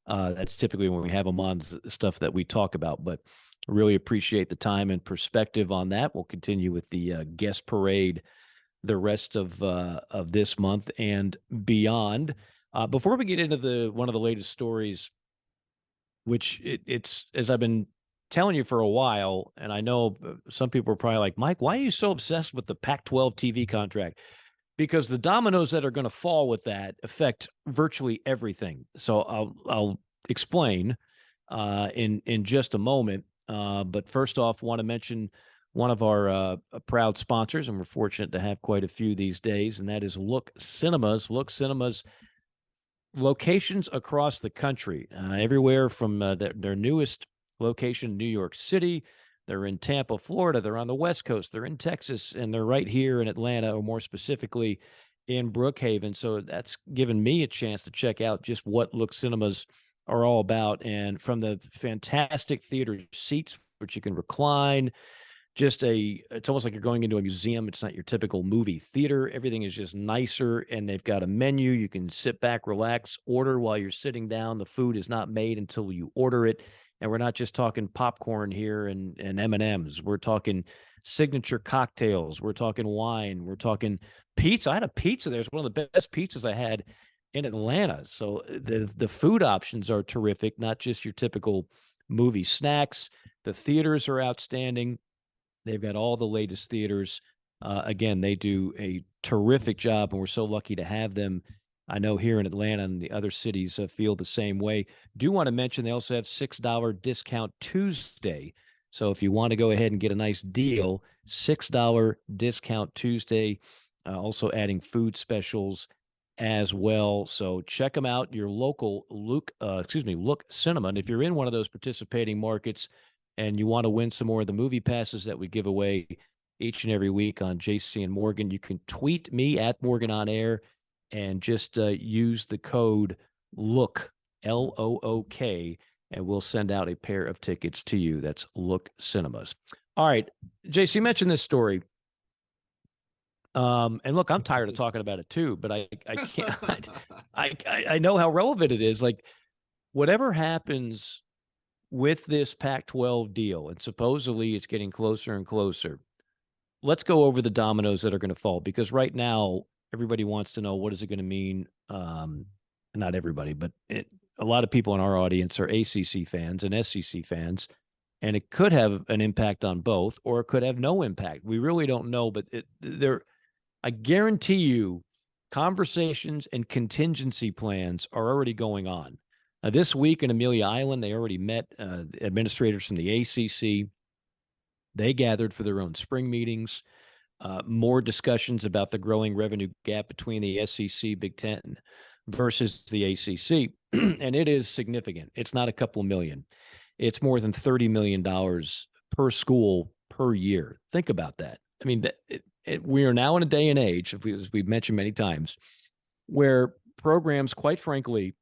That's typically when we have him on stuff that we talk about, but really appreciate the time and perspective on that. We'll continue with the guest parade the rest of this month and beyond. Before we get into one of the latest stories, which it's as I've been telling you for a while, and I know some people are probably like, Mike, why are you so obsessed with the Pac-12 TV contract? Because the dominoes that are going to fall with that affect virtually everything. So I'll explain in just a moment. But first off, want to mention one of our proud sponsors, and we're fortunate to have quite a few these days, and that is Look Cinemas. Look Cinemas locations across the country, everywhere from their newest location, New York City. They're in Tampa, Florida. They're on the West Coast. They're in Texas, and they're right here in Atlanta, or more specifically in Brookhaven. So that's given me a chance to check out just what Look Cinemas are all about. And from the fantastic theater seats, which you can recline, it's almost like you're going into a museum. It's not your typical movie theater. Everything is just nicer, and they've got a menu. You can sit back, relax, order while you're sitting down. The food is not made until you order it. And we're not just talking popcorn here and M&Ms. We're talking signature cocktails. We're talking wine. We're talking pizza. I had a pizza there. It's one of the best pizzas I had in Atlanta. So the food options are terrific, not just your typical movie snacks. The theaters are outstanding. They've got all the latest theaters. Again, they do a terrific job, and we're so lucky to have them. I know here in Atlanta and the other cities feel the same way. Do want to mention they also have $6 discount Tuesday. So if you want to go ahead and get a nice deal, $6 discount Tuesday. Also adding food specials as well. So check them out. Your local Look Cinema. And if you're in one of those participating markets and you want to win some more of the movie passes that we give away each and every week on JC and Morgan, you can tweet me at Morgan on Air and just use the code LOOK, LOOK, and we'll send out a pair of tickets to you. That's Look Cinemas. All right, JC, you mentioned this story. And look, I'm tired of talking about it too, but I can't. I know how relevant it is. Like, whatever happens with this Pac-12 deal, and supposedly it's getting closer and closer. Let's go over the dominoes that are going to fall, because right now everybody wants to know, what is it going to mean? Not everybody, but a lot of people in our audience are ACC fans and SEC fans, and it could have an impact on both, or it could have no impact. We really don't know, but I guarantee you, conversations and contingency plans are already going on. This week in Amelia Island, they already met administrators from the ACC. They gathered for their own spring meetings. More discussions about the growing revenue gap between the SEC, Big Ten versus the ACC. And it is significant. It's not a couple million. It's more than $30 million per school per year. Think about that. I mean, we are now in a day and age, as we've mentioned many times, where programs, quite frankly,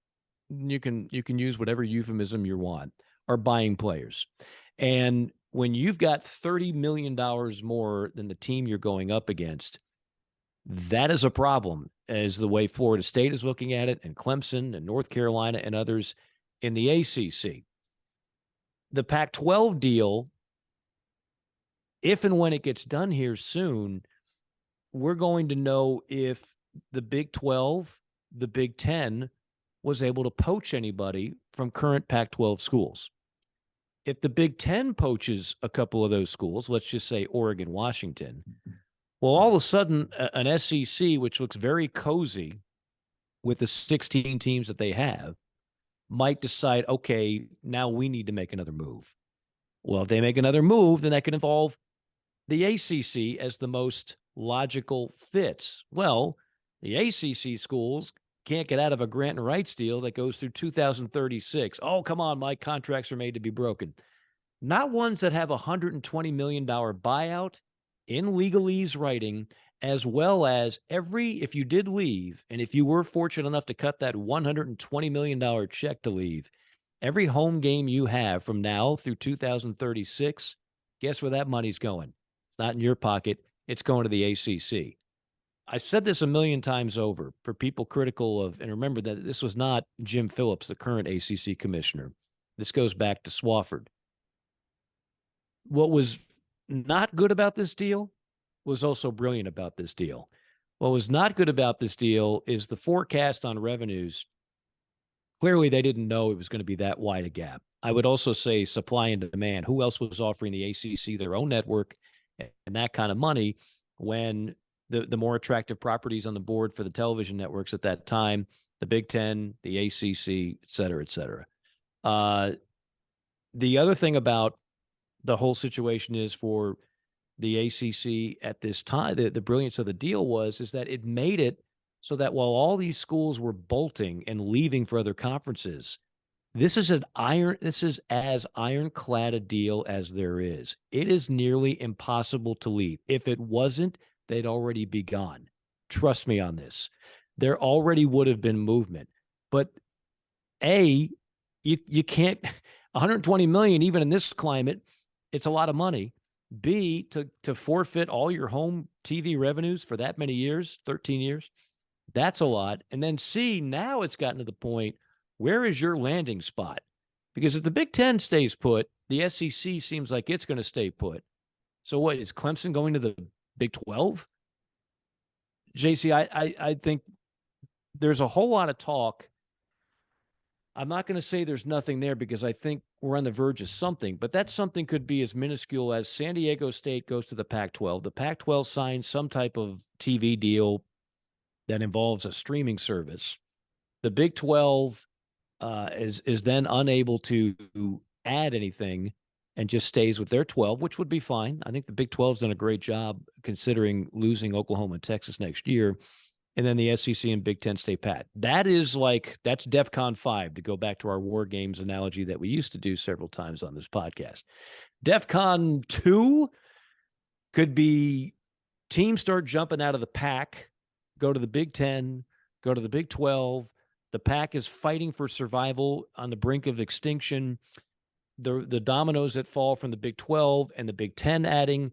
you can use whatever euphemism you want, are buying players. And when you've got $30 million more than the team you're going up against, that is a problem, as the way Florida State is looking at it, and Clemson and North Carolina and others in the ACC. The Pac-12 deal, if and when it gets done here soon, we're going to know if the Big 12, the Big 10 was able to poach anybody from current Pac-12 schools. If the Big 10 poaches a couple of those schools, let's just say Oregon, Washington, well, all of a sudden, an SEC, which looks very cozy with the 16 teams that they have, might decide, okay, now we need to make another move. Well, if they make another move, then that could involve the ACC as the most logical fits. Well, the ACC schools can't get out of a grant and rights deal that goes through 2036. Oh, come on, Mike, contracts are made to be broken. Not ones that have a $120 million buyout in legalese writing, as well as if you did leave, and if you were fortunate enough to cut that $120 million check to leave, every home game you have from now through 2036, guess where that money's going? It's not in your pocket. It's going to the ACC. I said this a million times over for people critical of, and remember that this was not Jim Phillips, the current ACC commissioner. This goes back to Swofford. What was not good about this deal was also brilliant about this deal. What was not good about this deal is the forecast on revenues. Clearly, they didn't know it was going to be that wide a gap. I would also say supply and demand. Who else was offering the ACC their own network and that kind of money when the more attractive properties on the board for the television networks at that time, the Big Ten, the ACC, et cetera, et cetera. The other thing about the whole situation is, for the ACC at this time, the brilliance of the deal is that it made it so that while all these schools were bolting and leaving for other conferences, this is as ironclad a deal as there is. It is nearly impossible to leave. If it wasn't, they'd already be gone. Trust me on this. There already would have been movement. But you can't, 120 million, even in this climate, it's a lot of money. B, to forfeit all your home TV revenues for that many years, 13 years, that's a lot. And then C, now it's gotten to the point, where is your landing spot? Because if the Big Ten stays put, the SEC seems like it's going to stay put. So what, is Clemson going to the Big 12? JC, I think there's a whole lot of talk. I'm not going to say there's nothing there, because I think we're on the verge of something, but that something could be as minuscule as San Diego State goes to the Pac-12. The Pac-12 signs some type of TV deal that involves a streaming service. The Big 12 is then unable to add anything and just stays with their 12, which would be fine. I think the Big 12's done a great job considering losing Oklahoma and Texas next year. And then the SEC and Big Ten stay pat. That's DEFCON 5, to go back to our war games analogy that we used to do several times on this podcast. DEFCON 2 could be teams start jumping out of the Pac, go to the Big Ten, go to the Big 12. The Pac is fighting for survival on the brink of extinction. The dominoes that fall from the Big 12 and the Big 10 adding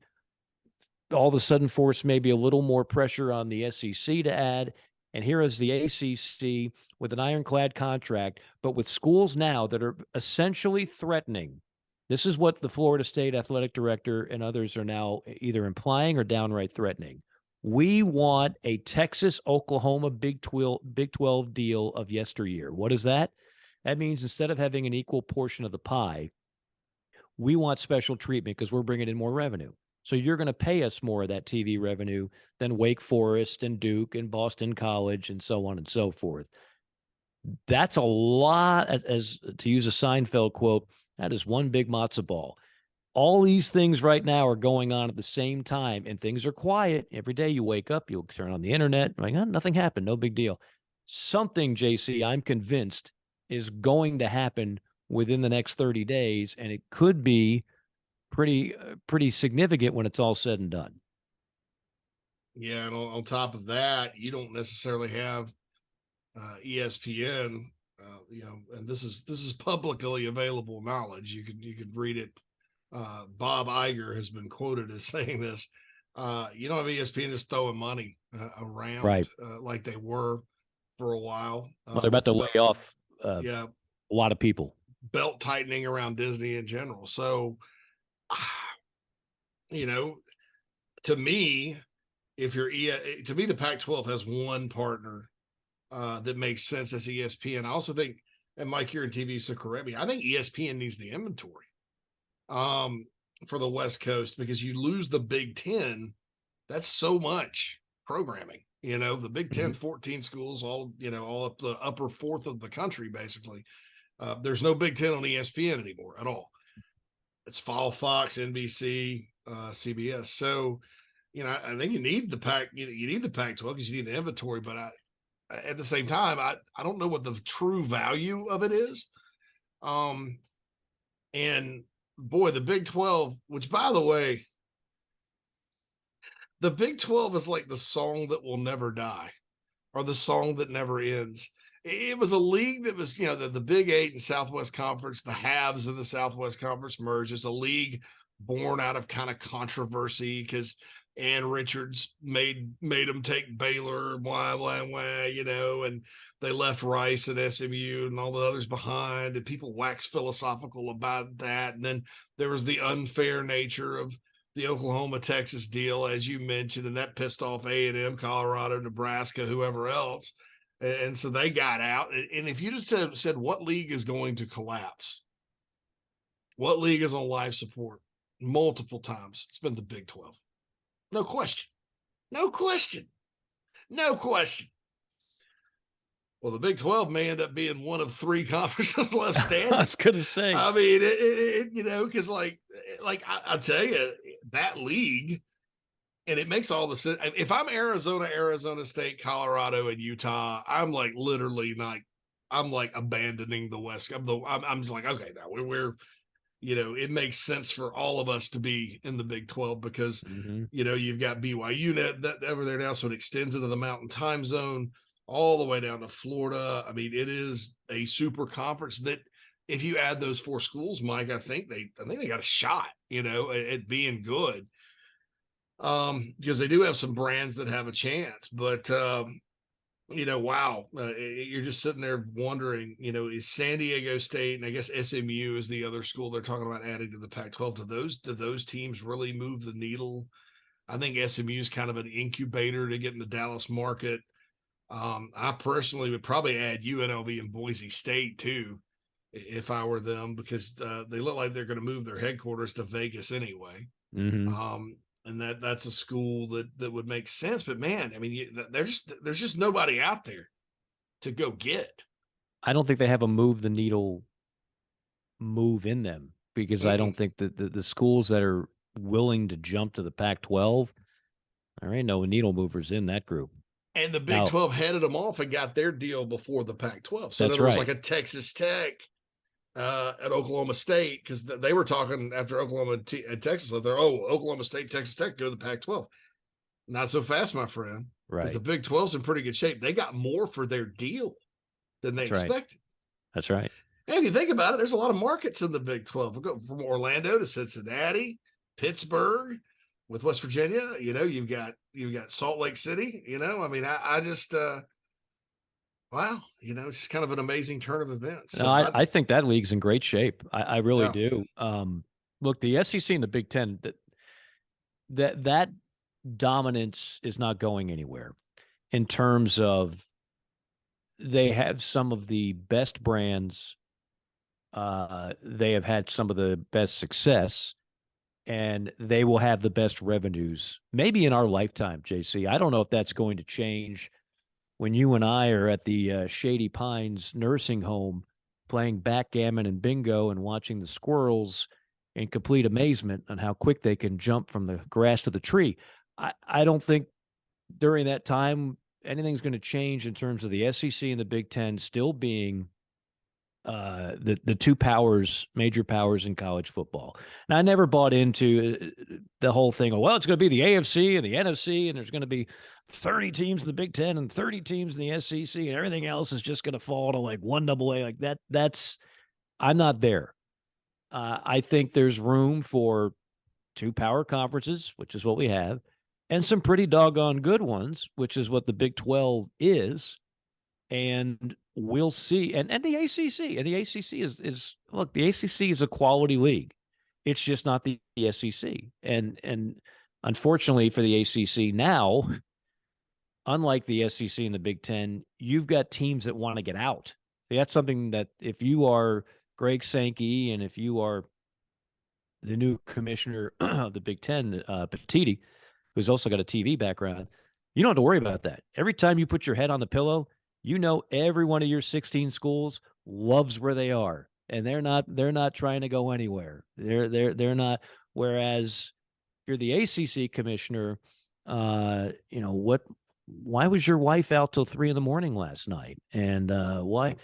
all of a sudden force maybe a little more pressure on the SEC to add. And here is the ACC with an ironclad contract, but with schools now that are essentially threatening. This is what the Florida State athletic director and others are now either implying or downright threatening. We want a Texas-Oklahoma Big 12 deal of yesteryear. What is that? That means instead of having an equal portion of the pie, we want special treatment because we're bringing in more revenue. So you're going to pay us more of that TV revenue than Wake Forest and Duke and Boston College and so on and so forth. That's a lot, as to use a Seinfeld quote, that is one big matzo ball. All these things right now are going on at the same time, and things are quiet. Every day you wake up, you'll turn on the internet, like, oh, nothing happened, no big deal. Something, JC, I'm convinced, is going to happen within the next 30 days, and it could be pretty significant when it's all said and done. Yeah, and on top of that, you don't necessarily have ESPN, and this is publicly available knowledge. You could read it. Bob Iger has been quoted as saying this. You don't have ESPN just throwing money around, right? Like they were for a while. Well, they're about to lay off a lot of people. Belt tightening around Disney in general. So, to me, the Pac-12 has one partner that makes sense as ESPN. I also think, and Mike, you're in TV, so correct me, I think ESPN needs the inventory for the West Coast, because you lose the Big Ten. That's so much programming. The Big Ten, 14 schools, all up the upper fourth of the country, basically. There's no Big Ten on ESPN anymore at all. It's Fox, NBC, CBS. So, I think you need the Pac. You need the Pac-12 because you need the inventory. But at the same time, I don't know what the true value of it is. And boy, the Big 12, which, by the way, the Big 12 is like the song that will never die, or the song that never ends. It was a league that was, the Big 8 and Southwest Conference, the halves of the Southwest Conference merged. It's a league born out of kind of controversy because Ann Richards made them take Baylor, and they left Rice and SMU and all the others behind, and people waxed philosophical about that. And then there was the unfair nature of the Oklahoma-Texas deal, as you mentioned, and that pissed off A&M, Colorado, Nebraska, whoever else. And so they got out. And if you just said what league is going to collapse, what league is on life support multiple times, it's been the Big 12. No question. Well, the Big 12 may end up being one of three conferences left standing. I was going to say. I mean, because like I tell you, that league, and it makes all the sense. If I'm Arizona State, Colorado, and Utah, I'm like literally I'm like abandoning the West. I'm just like, okay, now we're it makes sense for all of us to be in the Big 12 because, you've got BYU that over there now. So it extends into the Mountain Time Zone all the way down to Florida. I mean, it is a super conference that if you add those four schools, Mike, I think they got a shot, at being good. Because they do have some brands that have a chance, but wow, you're just sitting there wondering, is San Diego State, and I guess SMU is the other school they're talking about adding to the Pac-12. Do those teams really move the needle? I think SMU is kind of an incubator to get in the Dallas market. I personally would probably add UNLV and Boise State too, if I were them, because they look like they're going to move their headquarters to Vegas anyway. Mm-hmm. And that's a school that would make sense. But man, I mean, there's just nobody out there to go get. I don't think they have a move the needle move in them, because I don't think that the schools that are willing to jump to the Pac-12, there ain't no needle movers in that group. And the Big Now, 12 headed them off and got their deal before the Pac-12. So in that's other words, right. like a Texas Tech at Oklahoma State, because they were talking after Oklahoma and Texas, they're Oklahoma State, Texas Tech go to the Pac-12. Not so fast, my friend. Because the Right. Big 12's in pretty good shape. They got more for their deal than they That's right. expected. That's right. And if you think about it, there's a lot of markets in the Big 12. We'll go from Orlando to Cincinnati, Pittsburgh, with West Virginia. You know, you've got Salt Lake City. You know, I mean, I just wow, you know, it's just kind of an amazing turn of events. So No, I think that league's in great shape. I really Yeah. do. Look, the SEC and the Big Ten, that dominance is not going anywhere in terms of they have some of the best brands. They have had some of the best success, and they will have the best revenues maybe in our lifetime, JC. I don't know if that's going to change when you and I are at the Shady Pines nursing home playing backgammon and bingo and watching the squirrels in complete amazement on how quick they can jump from the grass to the tree. I don't think during that time anything's going to change in terms of the SEC and the Big Ten still being the two major powers in college football. Now, I never bought into the whole thing of, well, it's going to be the AFC and the NFC, and there's going to be 30 teams in the Big Ten and 30 teams in the SEC, and everything else is just going to fall to like one AA. Like I'm not there. I think there's room for two power conferences, which is what we have, and some pretty doggone good ones, which is what the Big 12 is. And we'll see. And the ACC, and the ACC is look, the ACC is a quality league. It's just not the SEC. And unfortunately for the ACC now, unlike the SEC and the Big Ten, you've got teams that want to get out. That's something that if you are Greg Sankey and if you are the new commissioner of the Big Ten, Petiti, who's also got a TV background, you don't have to worry about that. Every time you put your head on the pillow, you know every one of your 16 schools loves where they are, and they're not trying to go anywhere. They're not. Whereas if you're the ACC commissioner, you know what? Why was your wife out till 3 a.m. last night? And why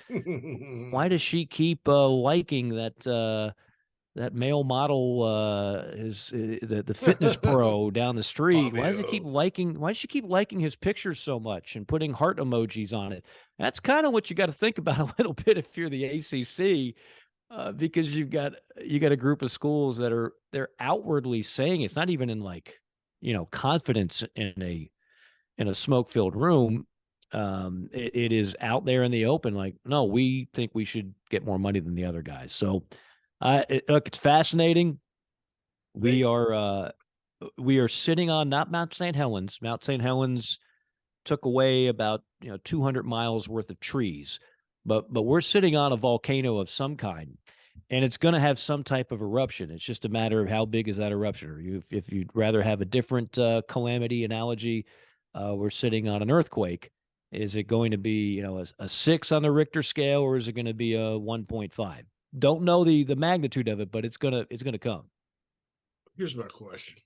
does she keep liking that male model is the fitness pro down the street? Why does she keep liking his pictures so much and putting heart emojis on it? That's kind of what you got to think about a little bit if you're the ACC, because you got a group of schools that they're outwardly saying, it's not even in like, you know, confidence in a smoke-filled room. It is out there in the open, like, no, we think we should get more money than the other guys. So look, it's fascinating. We are sitting on not Mount St. Helens. Mount St. Helens took away about 200 miles worth of trees, but we're sitting on a volcano of some kind, and it's going to have some type of eruption. It's just a matter of how big is that eruption. Or if you'd rather have a different calamity analogy, we're sitting on an earthquake. Is it going to be a 6 on the Richter scale, or is it going to be a 1.5? Don't know the magnitude of it, but it's gonna come. Here's my question: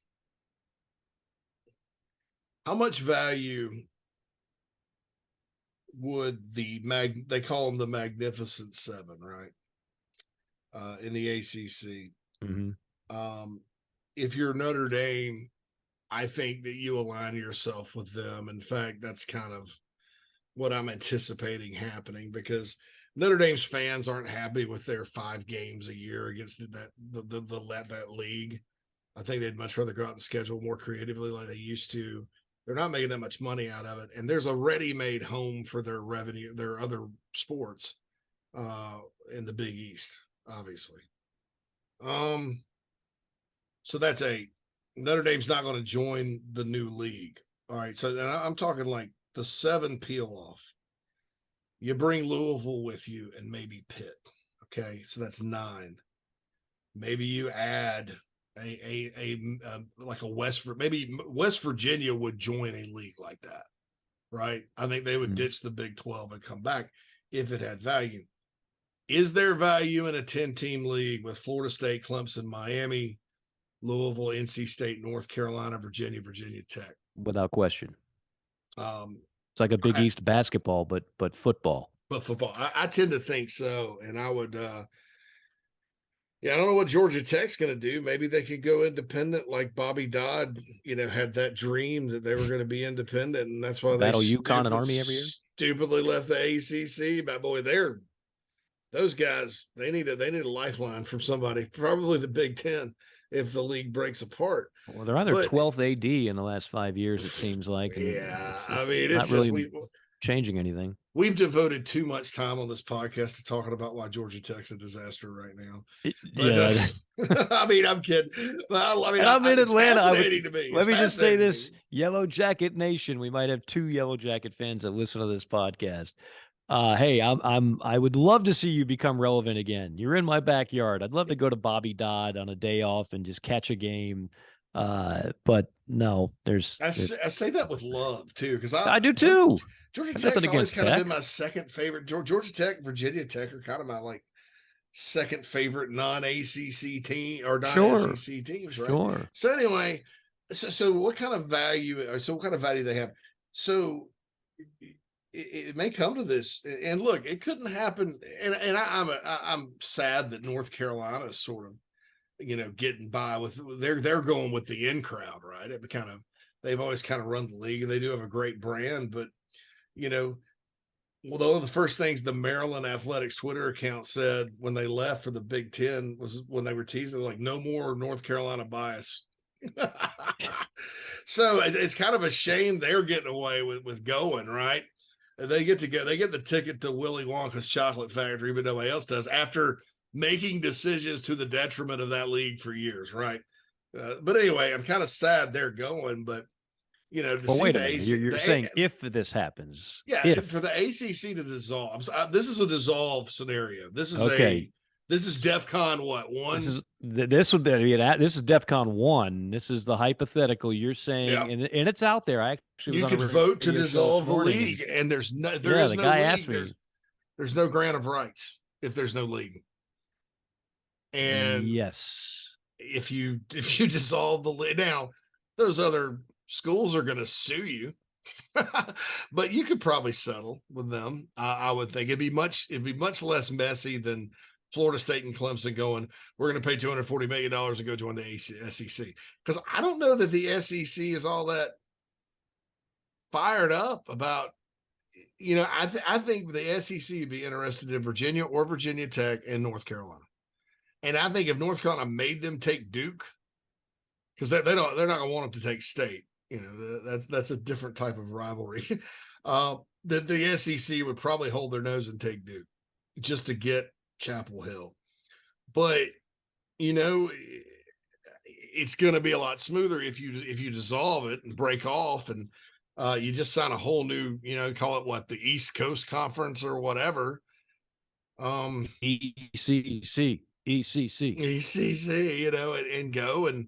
how much value would they call them the Magnificent Seven, right? In the ACC. Mm-hmm. If you're Notre Dame, I think that you align yourself with them. In fact, that's kind of what I'm anticipating happening, because Notre Dame's fans aren't happy with their 5 games a year against that league. I think they'd much rather go out and schedule more creatively like they used to. They're not making that much money out of it, and there's a ready-made home for their revenue, their other sports in the Big East, obviously. So that's Notre Dame's not going to join the new league. All right, so I'm talking like the 7 peel off. You bring Louisville with you and maybe Pitt. Okay, so that's 9. Maybe you add like a maybe West Virginia would join a league like that, right? I think they would ditch the Big 12 and come back if it had value. Is there value in a 10-team league with Florida State, Clemson, Miami, Louisville, NC State, North Carolina, Virginia Tech? Without question. It's like a Big East basketball, but football. But football, I tend to think so, and I would. I don't know what Georgia Tech's going to do. Maybe they could go independent, like Bobby Dodd, had that dream that they were going to be independent, and that's why battle UConn and Army every year. Stupidly left the ACC. But boy, those guys. They need a lifeline from somebody, probably the Big Ten, if the league breaks apart. Well, they're on their 12th AD in the last 5 years, it seems like. And I mean, it's not really changing anything. We've devoted too much time on this podcast to talking about why Georgia Tech's a disaster right now. I mean, I'm kidding. I'm in Atlanta. Let me just say this, Yellow Jacket Nation. We might have 2 Yellow Jacket fans that listen to this podcast. Hey, I would love to see you become relevant again. You're in my backyard. I'd love to go to Bobby Dodd on a day off and just catch a game. But no, I say that with love too, because I do too. Georgia Tech's always kind of been my second favorite. Georgia Tech, Virginia Tech are kind of my second favorite non-ACC team or non-SEC teams, right? Sure. So anyway, so what kind of value? So what kind of value they have? So it may come to this, and look, it couldn't happen. And I'm sad that North Carolina is sort of, getting by with they're going with the in crowd, right? They've always kind of run the league, and they do have a great brand, but one of the first things the Maryland Athletics Twitter account said when they left for the Big Ten was when they were teasing, like, no more North Carolina bias. So it's kind of a shame they're getting away with going, right? They get to go. They get the ticket to Willy Wonka's chocolate factory, but nobody else does, after making decisions to the detriment of that league for years, right? But anyway, I'm kind of sad they're going, but wait a minute. You're saying if this happens, for the ACC to dissolve. This is a dissolve scenario. This is this is DEFCON what, 1? This would be this is DEFCON 1. This is the hypothetical you're saying, and it's out there. I actually you could vote to dissolve the league, and there's no the guy asked me. There's no grant of rights if there's no league. And yes, if you dissolve the league, now those other schools are going to sue you, but you could probably settle with them. I would think it'd be much less messy than Florida State and Clemson going, we're going to pay $240 million to go join the SEC. Because I don't know that the SEC is all that fired up about, I think the SEC would be interested in Virginia or Virginia Tech and North Carolina. And I think if North Carolina made them take Duke, because they're not going to want them to take State. That's a different type of rivalry. That the SEC would probably hold their nose and take Duke just to get Chapel Hill. But it's going to be a lot smoother if you dissolve it and break off, and you just sign a whole new, call it what, the East Coast Conference or whatever. ECC, and go, and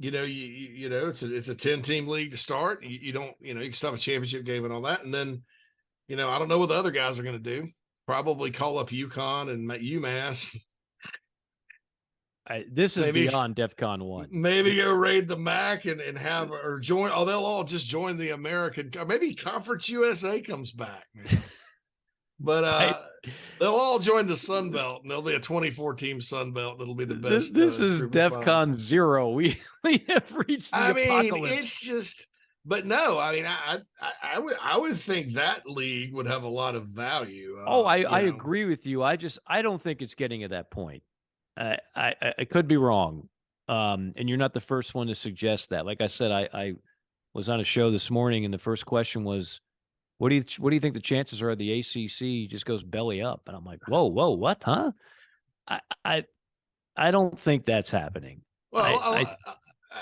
it's a 10-team league to start. You can still have a championship game and all that. And then, I don't know what the other guys are going to do. Probably call up UConn and UMass. This is beyond DEFCON 1. Maybe go raid the MAC and have, or join. Oh, they'll all just join the American. Maybe Conference USA comes back, man. But they'll all join the Sun Belt, and there'll be a 24-team Sun Belt. It'll be the best. This is DEFCON 0. We have reached the apocalypse. It's just. But no, I would think that league would have a lot of value. I agree with you. I don't think it's getting to that point. I could be wrong, and you're not the first one to suggest that. Like I said, I was on a show this morning, and the first question was, What do you think the chances are the ACC just goes belly up? And I'm like, whoa, what, huh? I don't think that's happening. Well,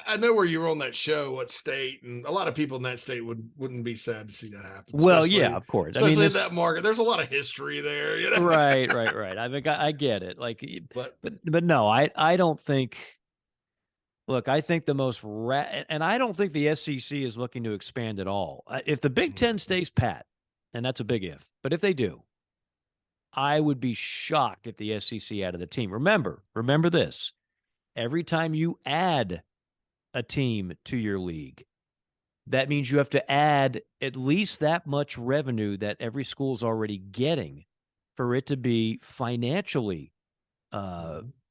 I know where you were on that show, what state, and a lot of people in that state wouldn't be sad to see that happen. Well, yeah, of course. Especially in that market. There's a lot of history there, you know. Right. I mean, I get it. Like, but no, I don't think. Look, I think the most and I don't think the SEC is looking to expand at all. If the Big Ten stays pat, and that's a big if, but if they do, I would be shocked if the SEC added a team. Remember this: every time you add a team to your league, that means you have to add at least that much revenue that every school's already getting for it to be financially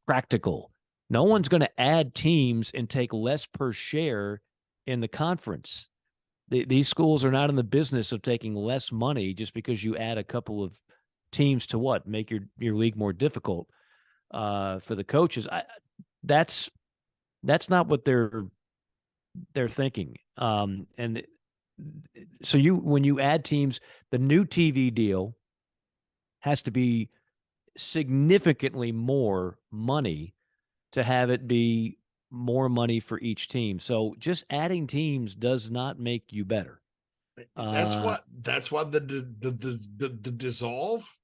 practical. No one's going to add teams and take less per share in the conference. These schools are not in the business of taking less money just because you add a couple of teams to make your league more difficult for the coaches. That's not what they're thinking. And so when you add teams, the new TV deal has to be significantly more money to have it be more money for each team. So just adding teams does not make you better. That's why the dissolve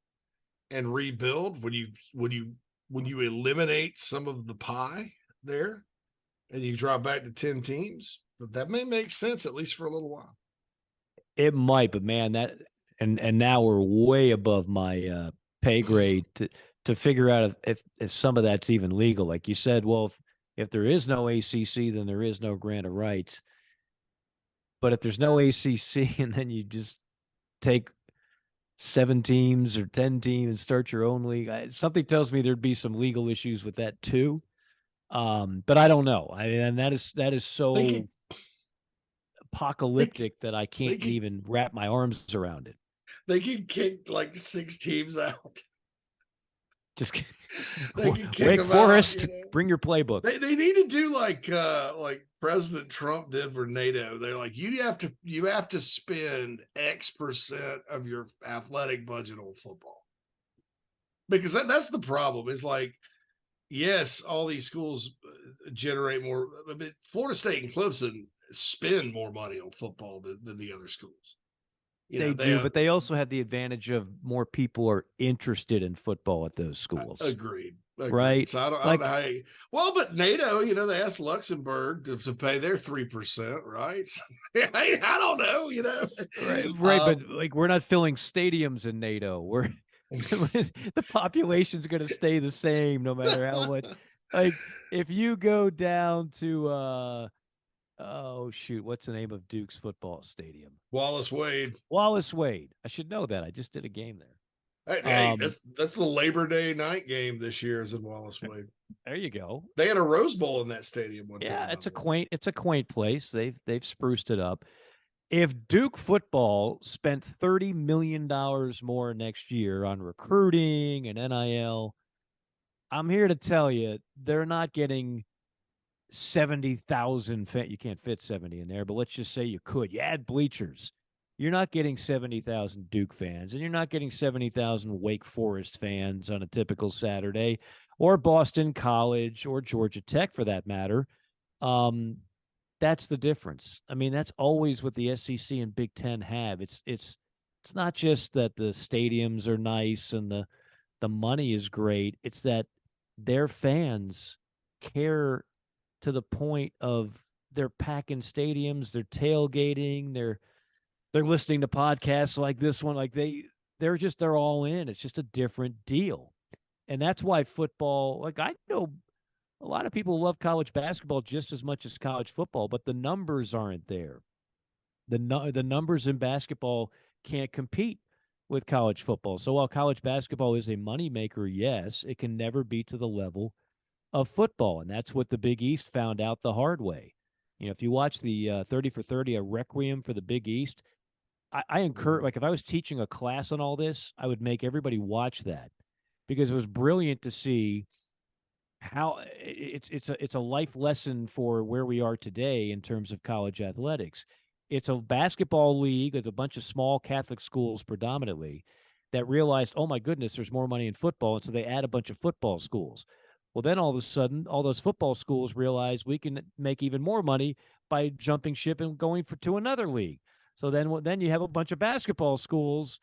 and rebuild, when you eliminate some of the pie there and you drop back to 10 teams, that may make sense, at least for a little while. It might, but man, and now we're way above my pay grade to figure out if some of that's even legal. Like you said, well, if there is no ACC, then there is no grant of rights. But if there's no ACC and then you just take 7 teams or 10 teams and start your own league, something tells me there'd be some legal issues with that too. But I don't know. And that is so apocalyptic that I can't even wrap my arms around it. They can kick like 6 teams out. Just Wake Forest, out, you know? Bring your playbook. They need to do like President Trump did for NATO. They're like, you have to spend X% of your athletic budget on football, because that's the problem. Is like, yes, all these schools generate more. But Florida State and Clemson spend more money on football than the other schools. They do, but they also have the advantage of more people are interested in football at those schools. Agreed. Right? So I don't know how but NATO, they asked Luxembourg to pay their 3%, right? So, I don't know, Right, but like we're not filling stadiums in NATO. We're the population's going to stay the same no matter how much. Like if you go down to oh shoot, what's the name of Duke's football stadium? Wallace Wade. I should know that. I just did a game there. Hey, that's the Labor Day night game this year is in Wallace Wade. There you go. They had a Rose Bowl in that stadium one time. Yeah, it's a quaint place. They've spruced it up. If Duke football spent $30 million more next year on recruiting and NIL, I'm here to tell you they're not getting 70,000. You can't fit 70 in there, but let's just say you could. You add bleachers. You're not getting 70,000 Duke fans, and you're not getting 70,000 Wake Forest fans on a typical Saturday, or Boston College, or Georgia Tech for that matter. That's the difference. I mean, that's always what the SEC and Big Ten have. It's not just that the stadiums are nice and the money is great. It's that their fans care to the point of they're packing stadiums, they're tailgating, they're listening to podcasts like this one. Like they're all in. It's just a different deal. And that's why football, like I know a lot of people love college basketball just as much as college football, but the numbers aren't there. The numbers in basketball can't compete with college football. So while college basketball is a moneymaker, yes, it can never be to the level of football. And that's what the Big East found out the hard way. If you watch the 30 for 30, a requiem for the Big East, I encourage, like if I was teaching a class on all this, I would make everybody watch that, because it was brilliant to see how it's a life lesson for where we are today in terms of college athletics. It's a basketball league. It's a bunch of small Catholic schools predominantly that realized, oh my goodness, there's more money in football. And so they add a bunch of football schools. Well, then all of a sudden, all those football schools realize we can make even more money by jumping ship and going to another league. So then you have a bunch of basketball schools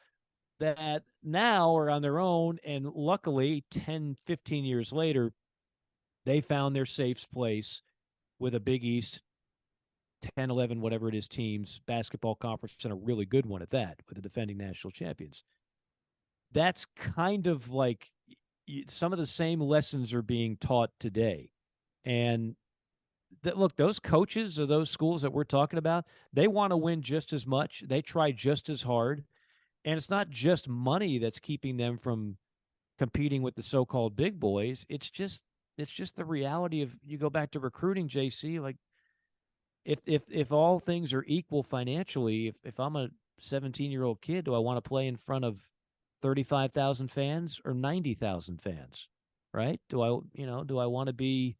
that now are on their own. And luckily, 10, 15 years later, they found their safe place with a Big East 10, 11, whatever it is, teams, basketball conference, and a really good one at that with the defending national champions. That's kind of like some of the same lessons are being taught today. And look, those coaches or those schools that we're talking about, they want to win just as much. They try just as hard. And it's not just money that's keeping them from competing with the so-called big boys. It's just the reality of, you go back to recruiting, JC, like if all things are equal financially, if I'm a 17-year-old kid, do I want to play in front of 35,000 fans or 90,000 fans? Right? Do I want to be,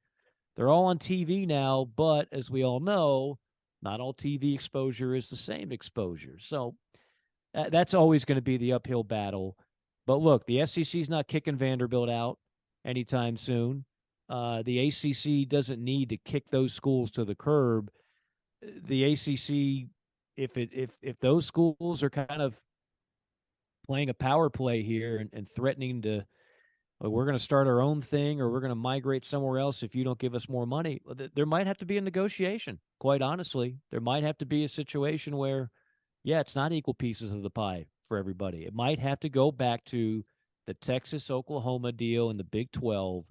they're all on TV now, but as we all know, not all TV exposure is the same exposure. So that's always going to be the uphill battle. But look, the SEC is not kicking Vanderbilt out anytime soon. The ACC doesn't need to kick those schools to the curb. The ACC, if those schools are kind of playing a power play here and threatening to, we're going to start our own thing or we're going to migrate somewhere else if you don't give us more money, there might have to be a negotiation. Quite honestly, there might have to be a situation where, yeah, it's not equal pieces of the pie for everybody. It might have to go back to the Texas-Oklahoma deal in the Big 12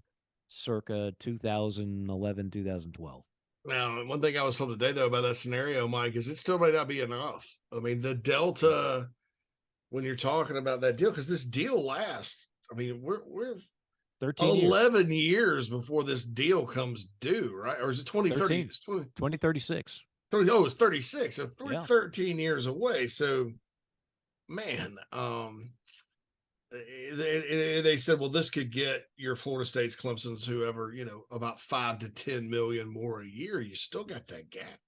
circa 2011, 2012. Now, one thing I was told today, though, about that scenario, Mike, is it still might not be enough. I mean, the delta, when you're talking about that deal, because this deal lasts, I mean, we're 13 11 years before this deal comes due, right? Or is it 2030? 2036. Oh, it's 36. So we're Yeah. 13 years away. So, man, they said, well, this could get your Florida States, Clemson's, whoever, about 5 to 10 million more a year. You still got that gap.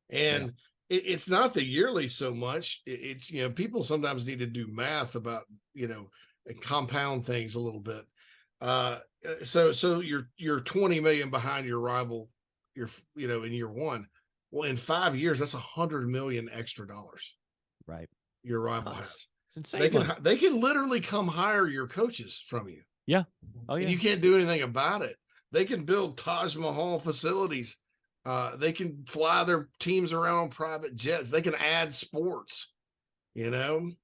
And it's not the yearly so much. It's, people sometimes need to do math about, and compound things a little bit. So you're 20 million behind your rival, in year one. Well, in 5 years, that's $100 million extra dollars. Right. Your rival has. It's insane. They can literally come hire your coaches from you. Yeah. Oh yeah. And you can't do anything about it. They can build Taj Mahal facilities. They can fly their teams around on private jets. They can add sports. They can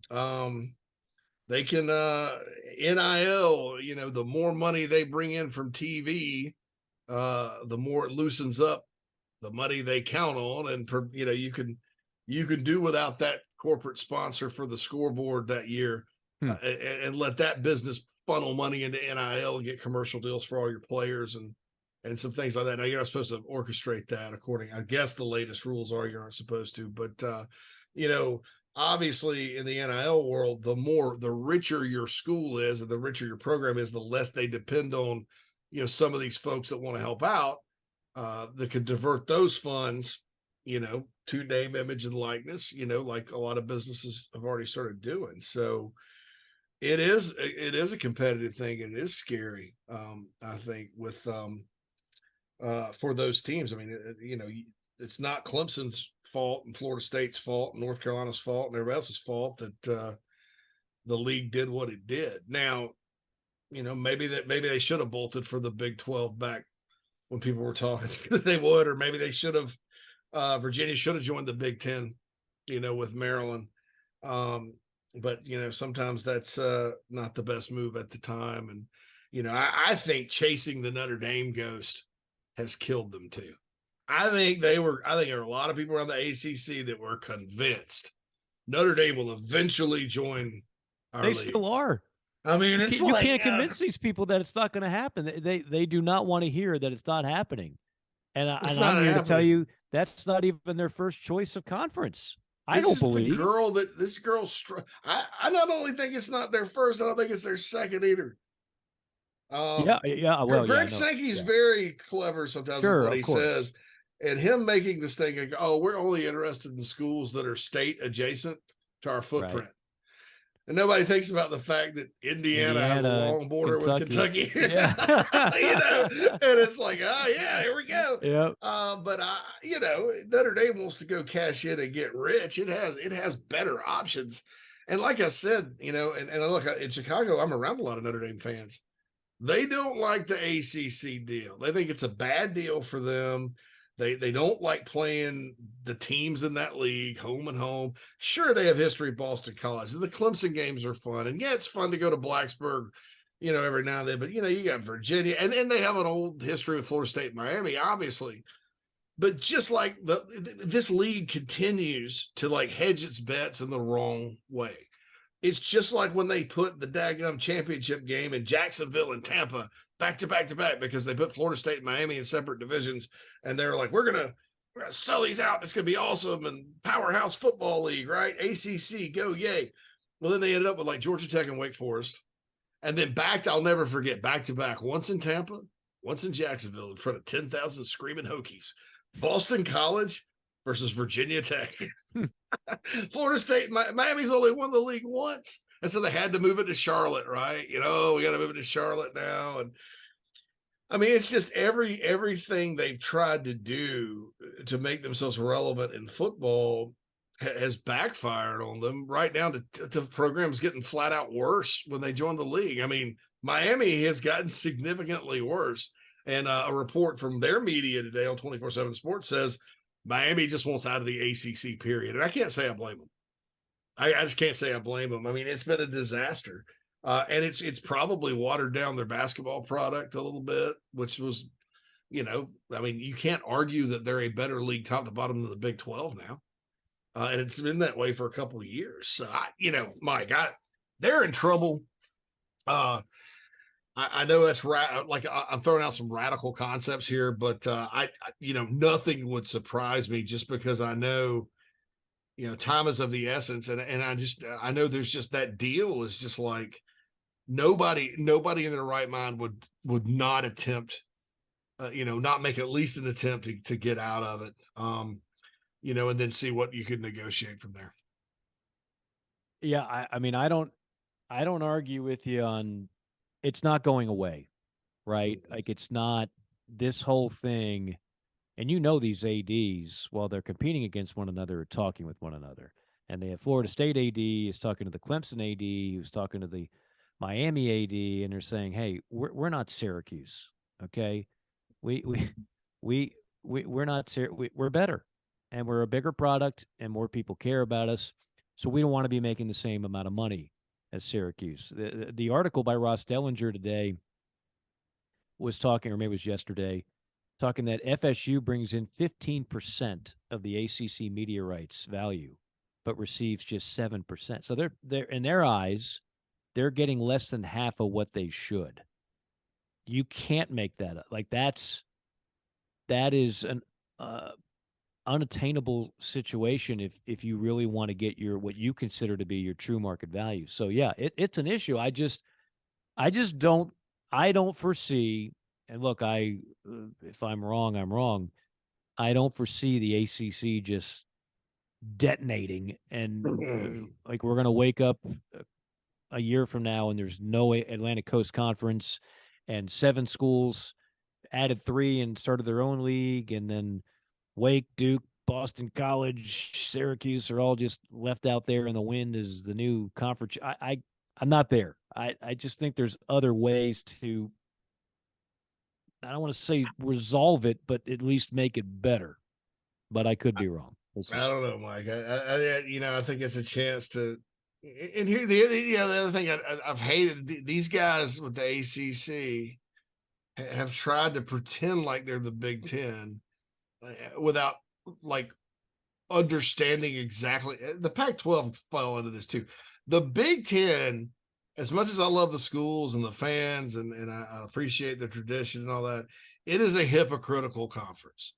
NIL. The more money they bring in from TV, the more it loosens up the money they count on, and you can do without that corporate sponsor for the scoreboard that year, and let that business funnel money into NIL and get commercial deals for all your players and some things like that. Now, you're not supposed to orchestrate that according, I guess the latest rules are you aren't supposed to, but obviously in the NIL world, the richer your school is and the richer your program is, the less they depend on, some of these folks that want to help out, that could divert those funds, to name, image, and likeness, like a lot of businesses have already started doing. So it is a competitive thing, and it is scary. I think with for those teams. I mean, it's not Clemson's fault and Florida State's fault and North Carolina's fault and everybody else's fault that the league did what it did. Now, maybe they should have bolted for the Big 12 back when people were talking that they would, or maybe they should have. Virginia should have joined the Big 10, with Maryland. But sometimes that's not the best move at the time. And I think chasing the Notre Dame ghost has killed them too. I think there were a lot of people around the ACC that were convinced Notre Dame will eventually join our league. Still are. I mean, you can't convince these people that it's not going to happen. They do not want to hear that it's not happening. And I'm here to tell you that's not even their first choice of conference. I don't believe this girl. I not only think it's not their first, I don't think it's their second either. Well, Greg Sankey's very clever sometimes with what he says, and him making this thing like, oh, we're only interested in schools that are state adjacent to our footprint. And nobody thinks about the fact that Indiana has a long border with Kentucky. Yeah. And it's like, oh yeah, here we go. Yep. But Notre Dame wants to go cash in and get rich. It has better options. And like I said, and look, in Chicago, I'm around a lot of Notre Dame fans. They don't like the ACC deal. They think it's a bad deal for them. They don't like playing the teams in that league, home and home. Sure, they have history at Boston College. The Clemson games are fun. And yeah, it's fun to go to Blacksburg, every now and then. But, you got Virginia. And they have an old history with Florida State and Miami, obviously. But just like this league continues to like hedge its bets in the wrong way. It's just like when they put the daggum championship game in Jacksonville and Tampa back to back to back because they put Florida State and Miami in separate divisions. And they're like, we're going to sell these out. It's going to be awesome. And powerhouse football league, right? ACC, go, yay. Well, then they ended up with like Georgia Tech and Wake Forest. And then I'll never forget, back to back, once in Tampa, once in Jacksonville in front of 10,000 screaming Hokies. Boston College versus Virginia Tech. Florida State, Miami's only won the league once. And so they had to move it to Charlotte, right? We got to move it to Charlotte now. And I mean, it's just everything they've tried to do to make themselves relevant in football has backfired on them, right down to programs getting flat out worse when they joined the league. I mean, Miami has gotten significantly worse. And a report from their media today on 24/7 Sports says Miami just wants out of the ACC, period. And I can't say I blame them. I just can't say I blame them. I mean, it's been a disaster. And it's probably watered down their basketball product a little bit, which was, I mean, you can't argue that they're a better league top to bottom than the Big 12 now. And it's been that way for a couple of years. So, Mike, they're in trouble. I know that's right. Like I'm throwing out some radical concepts here, but nothing would surprise me just because I know, time is of the essence. And I know there's just that deal is just like nobody in their right mind would not attempt, not make at least an attempt to get out of it, and then see what you could negotiate from there. Yeah. I mean, I don't argue with you on, it's not going away, right? Like it's not this whole thing. And these ADs, while they're competing against one another, are talking with one another. And they have Florida State AD is talking to the Clemson AD, who's talking to the Miami AD, and they're saying, "Hey, we're not Syracuse, okay? We're not we're better, and we're a bigger product, and more people care about us. So we don't want to be making the same amount of money as Syracuse." The article by Ross Dellinger today was talking, or maybe it was yesterday, talking that FSU brings in 15% of the ACC media rights value, but receives just 7%. So they're in their eyes, they're getting less than half of what they should. You can't make that up. Like that is an unattainable situation if you really want to get what you consider to be your true market value. So yeah, it's an issue. I don't foresee. And look, if I'm wrong, I'm wrong. I don't foresee the ACC just detonating and like we're going to wake up a year from now and there's no Atlantic Coast Conference and 7 schools added 3 and started their own league, and then Wake, Duke, Boston College, Syracuse are all just left out there in the wind as the new conference. I'm not there. I just think there's other ways to, I don't want to say resolve it, but at least make it better. But I could be wrong. I don't know, Mike. I think it's a chance to. And here, the other thing I've hated, these guys with the ACC have tried to pretend like they're the Big Ten without like understanding exactly. The Pac-12 fell into this too. The Big Ten, as much as I love the schools and the fans and I appreciate the tradition and all that, it is a hypocritical conference.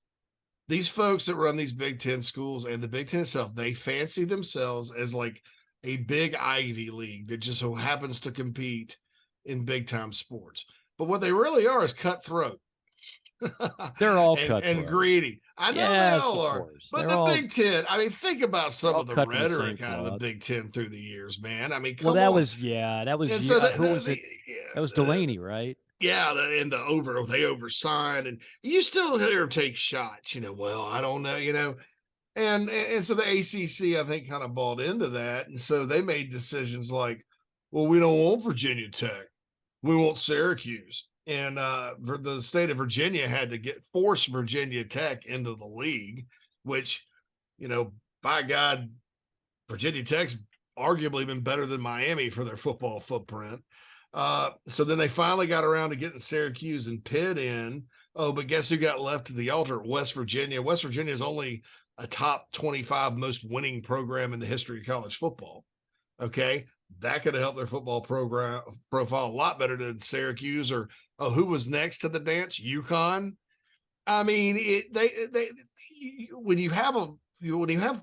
These folks that run these Big Ten schools and the Big Ten itself, they fancy themselves as like a big Ivy League that just so happens to compete in big time sports. But what they really are is cutthroat. They're all and cutthroat. greedy. I know they Yes, all of are. course. But They're the all Big Ten, I mean, think about some all of the cut from the same rhetoric out of the cloth. Big Ten through the years, man. I mean, Well, come on. that was And so who was it? That was Delaney, right? yeah, they oversigned, and you still hear them take shots. Well, I don't know, and so the ACC, I think, kind of bought into that, and so they made decisions like, well, we don't want Virginia Tech, we want Syracuse, and for the state of Virginia had to force Virginia Tech into the league, which, by God, Virginia Tech's arguably been better than Miami for their football footprint. So then they finally got around to getting Syracuse and Pitt in. Oh, but guess who got left to the altar? West Virginia. West Virginia is only a top 25 most winning program in the history of college football. Okay. That could have helped their football profile a lot better than Syracuse or who was next to the dance? UConn. I mean, when you have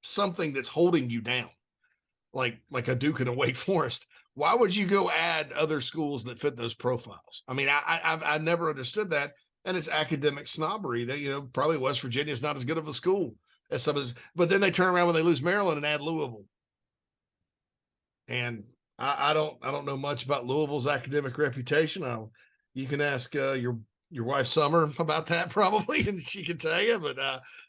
something that's holding you down, like a Duke and a Wake Forest, why would you go add other schools that fit those profiles? I mean, I never understood that, and it's academic snobbery that probably West Virginia is not as good of a school as some of, but then they turn around when they lose Maryland and add Louisville, and I don't know much about Louisville's academic reputation. You can ask your wife Summer about that probably, and she can tell you. But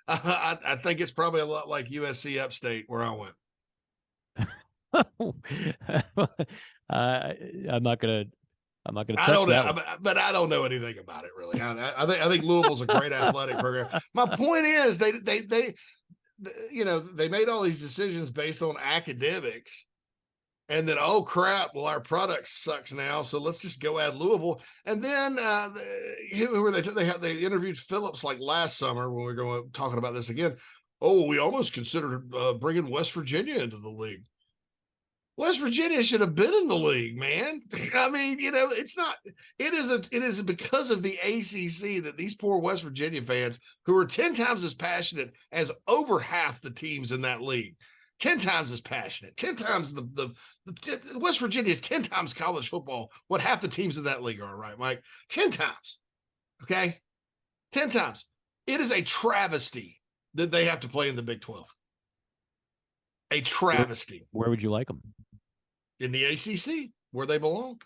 I think it's probably a lot like USC Upstate where I went. I'm not gonna touch I don't know, that but I don't know anything about it really. I think Louisville's a great athletic program. My point is they made all these decisions based on academics, and then oh crap, well our product sucks now, so let's just go add Louisville. And then who were they? They interviewed Phillips like last summer when we were talking about this again. Oh, we almost considered bringing West Virginia into the league. West Virginia should have been in the league, man. I mean, it's not. It is because of the ACC that these poor West Virginia fans, who are 10 times as passionate as over half the teams in that league, 10 times as passionate, 10 times the West Virginia is 10 times college football what half the teams in that league are, right, Mike? 10 times. Okay, 10 times. It is a travesty that they have to play in the Big 12. A travesty. Where would you like them? In the ACC, where they belong.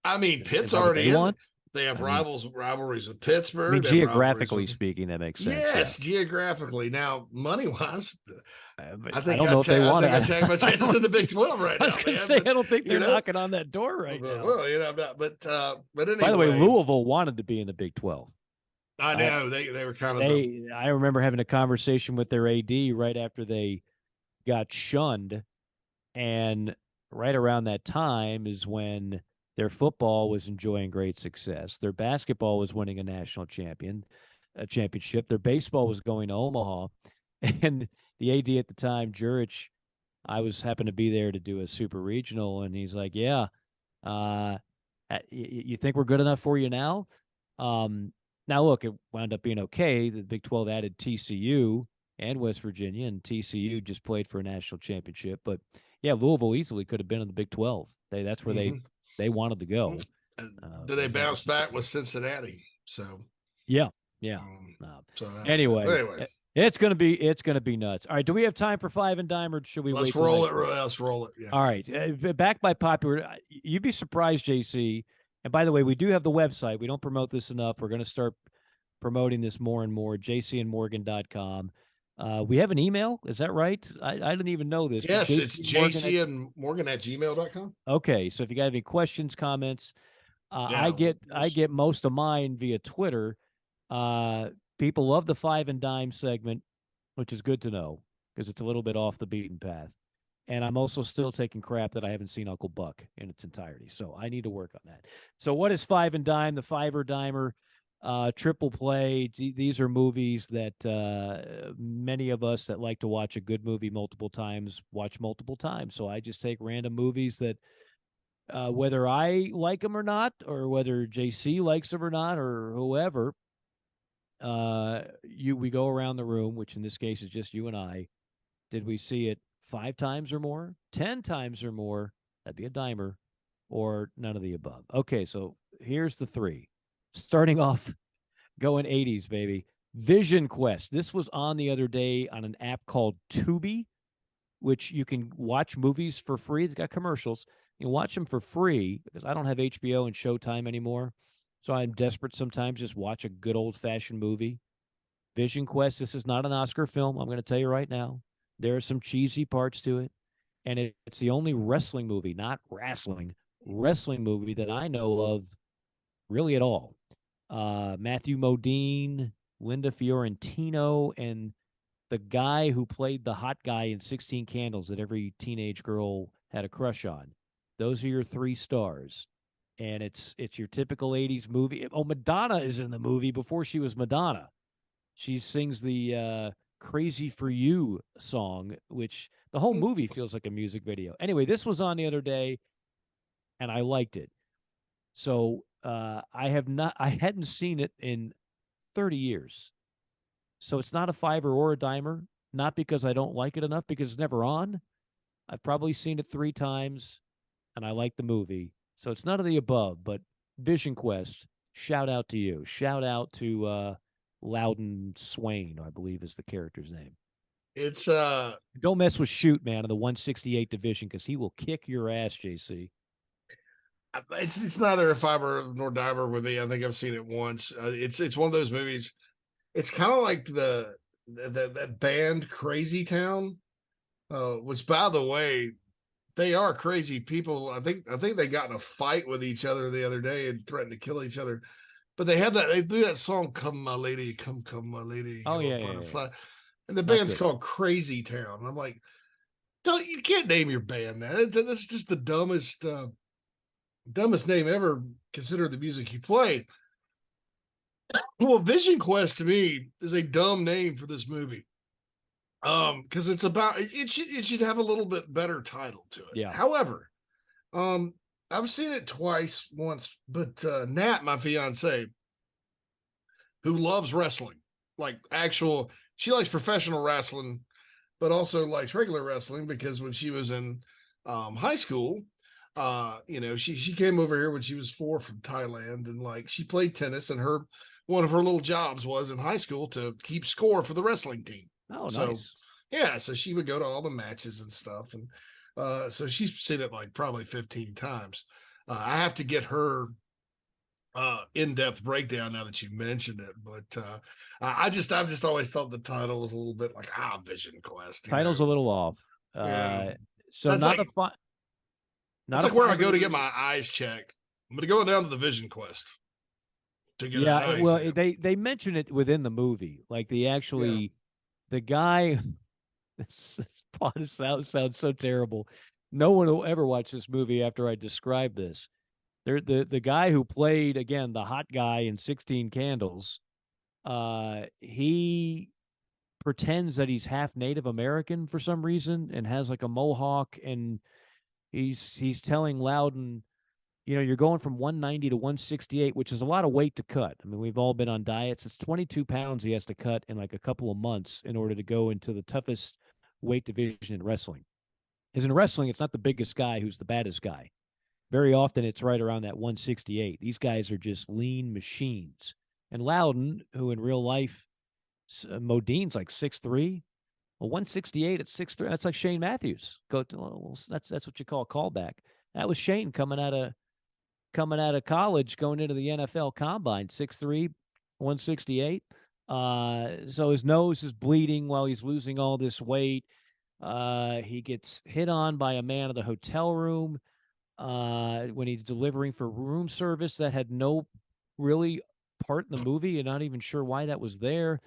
I mean, Pitt's already in. They have rivalries with Pittsburgh. I mean, geographically speaking, that makes sense. Yes, geographically. Now, money-wise, I think I don't know if they want to. I take my chances in the Big 12 right now. I was going to say, I don't think they're knocking on that door right now. Well, but anyway. By the way, Louisville wanted to be in the Big 12. I know they were kind of. I remember having a conversation with their AD right after they got shunned, and right around that time is when their football was enjoying great success. Their basketball was winning a national championship. Their baseball was going to Omaha, and the AD at the time, Jurich, I happened to be there to do a super regional, and he's like, "Yeah, you think we're good enough for you now?" Now, look, it wound up being okay. The Big 12 added TCU and West Virginia, and TCU just played for a national championship. But, yeah, Louisville easily could have been in the Big 12. That's where they wanted to go. Did they bounce back with Cincinnati? So yeah. Anyway, it's gonna be nuts. All right, do we have time for Five and Dime, or should we Let's wait? Let's roll it. Yeah. All right, back by popular. You'd be surprised, JC. And by the way, we do have the website. We don't promote this enough. We're going to start promoting this more and more, jcandmorgan.com. We have an email. Is that right? I didn't even know this. Yes, it's jcandmorgan@gmail.com. Okay, so if you got any questions, comments, I get most of mine via Twitter. People love the Five and Dime segment, which is good to know because it's a little bit off the beaten path. And I'm also still taking crap that I haven't seen Uncle Buck in its entirety. So I need to work on that. So what is Five and Dime? The Fiver Dimer, triple play. These are movies that many of us that like to watch a good movie multiple times watch multiple times. So I just take random movies that whether I like them or not, or whether JC likes them or not, or whoever, we go around the room, which in this case is just you and I. Did we see it 5 times or more, 10 times or more? That'd be a dimer, or none of the above. Okay, so here's the three. Starting off, going 80s, baby. Vision Quest. This was on the other day on an app called Tubi, which you can watch movies for free. It's got commercials. You can watch them for free because I don't have HBO and Showtime anymore. So I'm desperate sometimes just watch a good old-fashioned movie. Vision Quest, this is not an Oscar film. I'm going to tell you right now. There are some cheesy parts to it. And it's the only wrestling movie, not wrestling movie that I know of really at all. Matthew Modine, Linda Fiorentino, and the guy who played the hot guy in 16 Candles that every teenage girl had a crush on. Those are your three stars. And it's your typical 80s movie. Oh, Madonna is in the movie before she was Madonna. She sings the Crazy for You song, which the whole movie feels like a music video. Anyway, this was on the other day, and I liked it. So I hadn't seen it in 30 years. So it's not a fiver or a dimer, not because I don't like it enough, because it's never on. I've probably seen it 3 times, and I like the movie. So it's none of the above, but Vision Quest, shout out to you. Shout out to Loudon Swain, I believe is the character's name. It's Don't mess with Shoot, man, in the 168 division, because he will kick your ass, JC. it's neither a fiber nor dimer with me. I think I've seen it once. It's one of those movies. It's kind of like that band Crazy Town, which, by the way, they are crazy people. I think they got in a fight with each other the other day and threatened to kill each other. But they do that song, "Come My Lady, Come My Lady." Oh yeah, butterfly. yeah. And the band's called Crazy Town. And I'm like, you can't name your band that. That's just the dumbest name ever, consider the music you play. Well, Vision Quest to me is a dumb name for this movie. Because it's about it should have a little bit better title to it. Yeah. However, I've seen it once, but Nat, my fiance, who loves wrestling, she likes professional wrestling, but also likes regular wrestling because when she was in high school, she came over here when she was 4 from Thailand, and she played tennis, and one of her little jobs was in high school to keep score for the wrestling team. Oh, so, nice. Yeah, so she would go to all the matches and stuff, and so she's seen it probably 15 times. I have to get her in-depth breakdown now that you mentioned it, but I've just always thought the title was a little bit Vision Quest. Title's a little off. So that's not like, a fun. That's like where I go to get my eyes checked. I'm going to go down to the Vision Quest to get an eye exam. They mention it within the movie, the guy. This plot sounds so terrible. No one will ever watch this movie after I describe this. The guy who played, again, the hot guy in 16 Candles, he pretends that he's half Native American for some reason and has a mohawk, and he's telling Loudon, you're going from 190 to 168, which is a lot of weight to cut. I mean, we've all been on diets. It's 22 pounds he has to cut in a couple of months in order to go into the toughest weight division in wrestling. Because in wrestling, it's not the biggest guy who's the baddest guy. Very often, it's right around that 168. These guys are just lean machines. And Loudon, who in real life, Modine's 6'3". Well, 168 at 6'3", that's like Shane Matthews. That's what you call a callback. That was Shane coming out of college, going into the NFL Combine, 6'3", 168. So his nose is bleeding while he's losing all this weight. He gets hit on by a man in the hotel room when he's delivering for room service that had no really part in the movie. You're not even sure why that was there.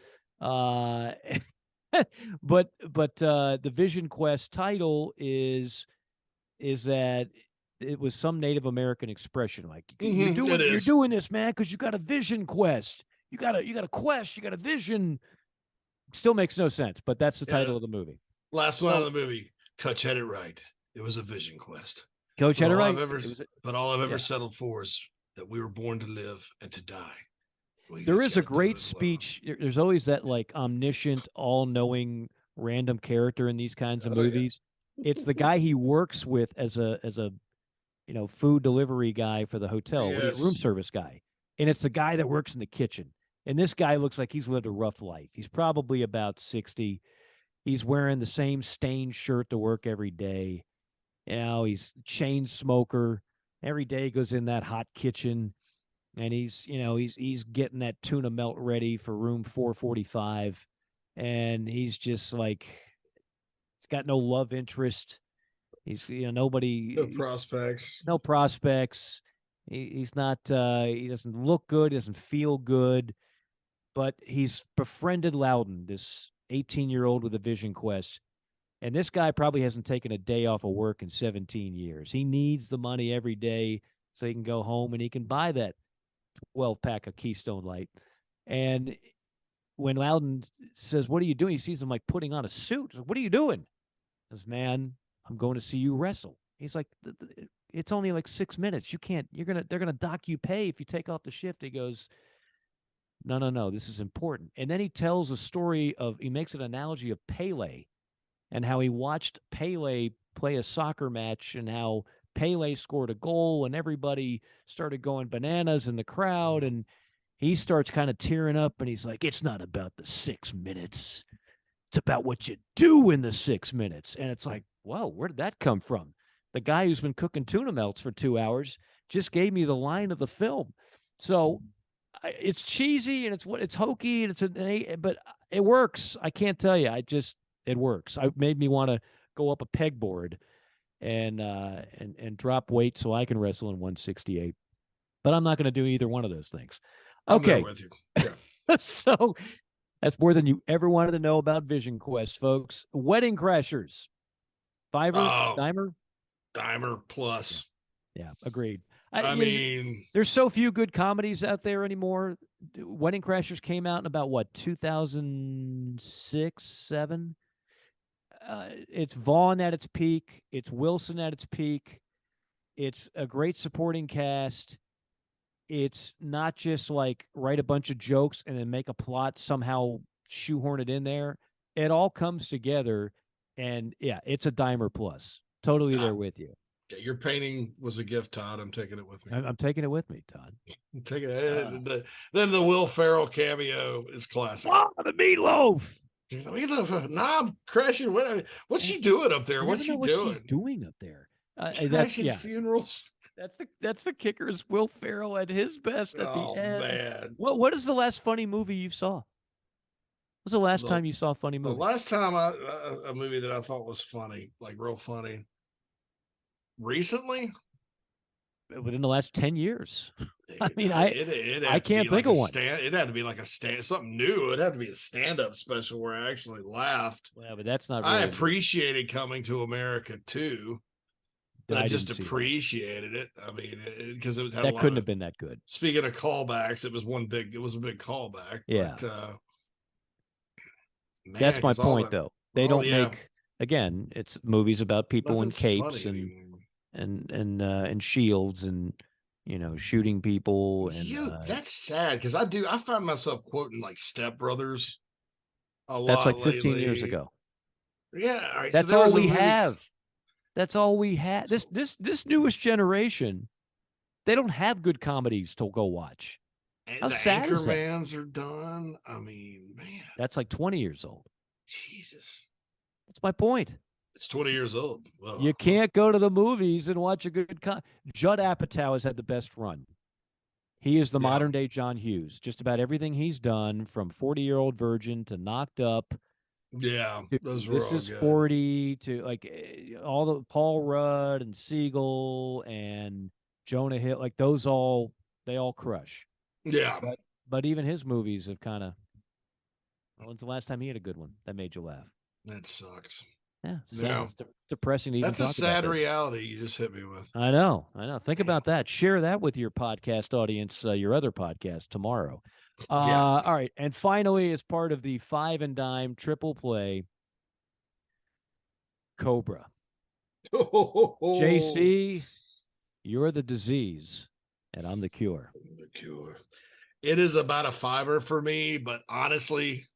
But the Vision Quest title is that it was some Native American expression you're doing this, man, because you got a vision quest. You got a quest. You got a vision. Still makes no sense, but that's the title of the movie. Last line of the movie. Coach had it right. It was a vision quest. Coach had it right. But all I've ever settled for is that we were born to live and to die. There is a great speech. There's always that omniscient, all-knowing, random character in these kinds of movies. Yeah. It's the guy he works with as a food delivery guy for the hotel, room Yes. service guy. And it's the guy that works in the kitchen. And this guy looks like he's lived a rough life. He's probably about 60. He's wearing the same stained shirt to work every day. He's a chain smoker. Every day he goes in that hot kitchen, and he's getting that tuna melt ready for room 445. And he's just like, he's got no love interest. He's nobody, No prospects. He's not. He doesn't look good. He doesn't feel good. But he's befriended Loudon, this 18-year-old with a vision quest, and this guy probably hasn't taken a day off of work in 17 years. He needs the money every day so he can go home and he can buy that 12-pack of Keystone Light. And when Loudon says, "What are you doing?" He sees him like putting on a suit. Like, "What are you doing?" He says, "Man, I'm going to see you wrestle." He's like, "It's only like 6 minutes. They're gonna dock you pay if you take off the shift." He goes, No, this is important. And then he tells a story he makes an analogy of Pele and how he watched Pele play a soccer match and how Pele scored a goal and everybody started going bananas in the crowd. And he starts kind of tearing up and he's like, "It's not about the 6 minutes. It's about what you do in the 6 minutes." And it's like, whoa, where did that come from? The guy who's been cooking tuna melts for 2 hours just gave me the line of the film. So it's cheesy and it's hokey and but it works. I can't tell you. It works. It made me want to go up a pegboard and drop weight so I can wrestle in 168. But I'm not going to do either one of those things. Okay. I'm there with you. Yeah. So that's more than you ever wanted to know about Vision Quest, folks. Wedding Crashers. Fiverr, Dimer plus. Yeah, agreed. I mean, there's so few good comedies out there anymore. Wedding Crashers came out in about 2006, 7. It's Vaughn at its peak. It's Wilson at its peak. It's a great supporting cast. It's not just like write a bunch of jokes and then make a plot, somehow shoehorn it in there. It all comes together, and yeah, it's a Dimer plus. Totally there with you. Your painting was a gift, Todd. I'm taking it with me. I'm taking it with me, Todd. I'm taking it. Then the Will Ferrell cameo is classic. Oh, the meatloaf. Knob crashing. What's she doing up there? What's she doing? She's doing up there? Crashing funerals. That's the kicker. Is Will Ferrell at his best at the end? Man. What is the last funny movie you saw? What was the last time you saw a funny movie? The last time a movie that I thought was funny, like real funny. Recently, within the last 10 years. I mean, it I can't think of one. It had to be like something new. It'd have to be a stand-up special where I actually laughed. Yeah, but that's not really. I appreciated Coming to America too. But I just appreciated it. I mean, because it was that couldn't have been that good. Speaking of callbacks, it was a big callback. Yeah. But, man, that's my point, though. They don't make, again, it's movies about people in capes and shields and shooting people and that's sad because I find myself quoting like Step Brothers a lot. That's like 15 lately. years ago. Yeah, all right, that's all we have. That's all we have. This newest generation, they don't have good comedies to go watch. How sad is that? Anchormans are done. I mean, man, that's like 20 years old. Jesus, that's my point. It's 20 years old. Well, you can't go to the movies and watch a good Judd Apatow has had the best run. He is the modern day John Hughes. Just about everything he's done, from 40-Year-Old Virgin to Knocked Up. Yeah, those were This all is good. 40 to like all the Paul Rudd and Siegel and Jonah Hill, like they all crush. Yeah. But even his movies have kind of. When's the last time he had a good one that made you laugh? That sucks. Yeah, it's depressing to even talk about. That's a sad reality you just hit me with. I know. Think about that. Share that with your podcast audience, your other podcast tomorrow. All right. And finally, as part of the Five and Dime triple play, Cobra. JC, you're the disease, and I'm the cure. The cure. It is about a fiver for me, but honestly,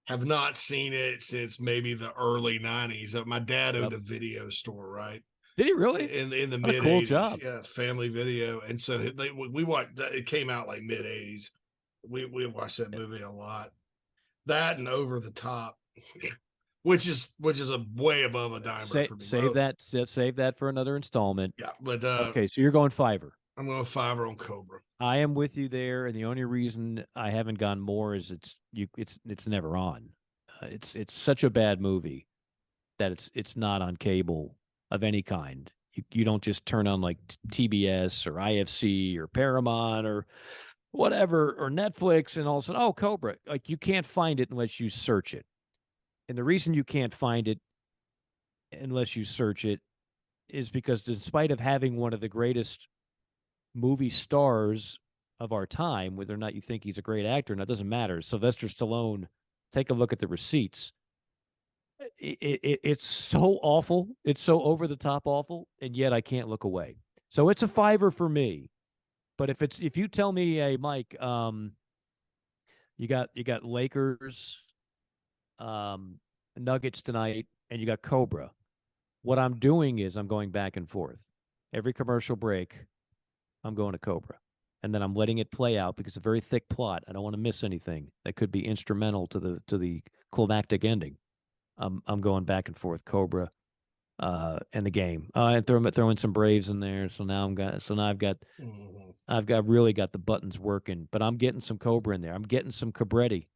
have not seen it since maybe the early 90s. My dad owned a video store, right? Did he really? in the What a mid cool 80s? job. Yeah, Family Video. And so we watched that. It came out like mid 80s. We watched that movie a lot. That and Over the Top, which is a way above a dime for me. Save that for another installment. Yeah, but okay, so you're going fiver. I'm going fiver on Cobra. I am with you there, and the only reason I haven't gone more is it's never on. It's such a bad movie that it's not on cable of any kind. You don't just turn on like TBS or IFC or Paramount or whatever or Netflix and all of a sudden, oh, Cobra. Like you can't find it unless you search it. And the reason you can't find it unless you search it is because in spite of having one of the greatest movie stars of our time, whether or not you think he's a great actor, and that doesn't matter. Sylvester Stallone, take a look at the receipts. It's so awful. It's so over the top awful, and yet I can't look away. So it's a fiver for me. But if you tell me, hey, Mike, you got Lakers, Nuggets tonight, and you got Cobra. What I'm doing is I'm going back and forth. Every commercial break, I'm going to Cobra. And then I'm letting it play out because it's a very thick plot. I don't want to miss anything that could be instrumental to the climactic ending. I'm going back and forth, Cobra, and the game. And throwing some Braves in there. So now I've really got the buttons working. But I'm getting some Cobra in there. I'm getting some Cabretti,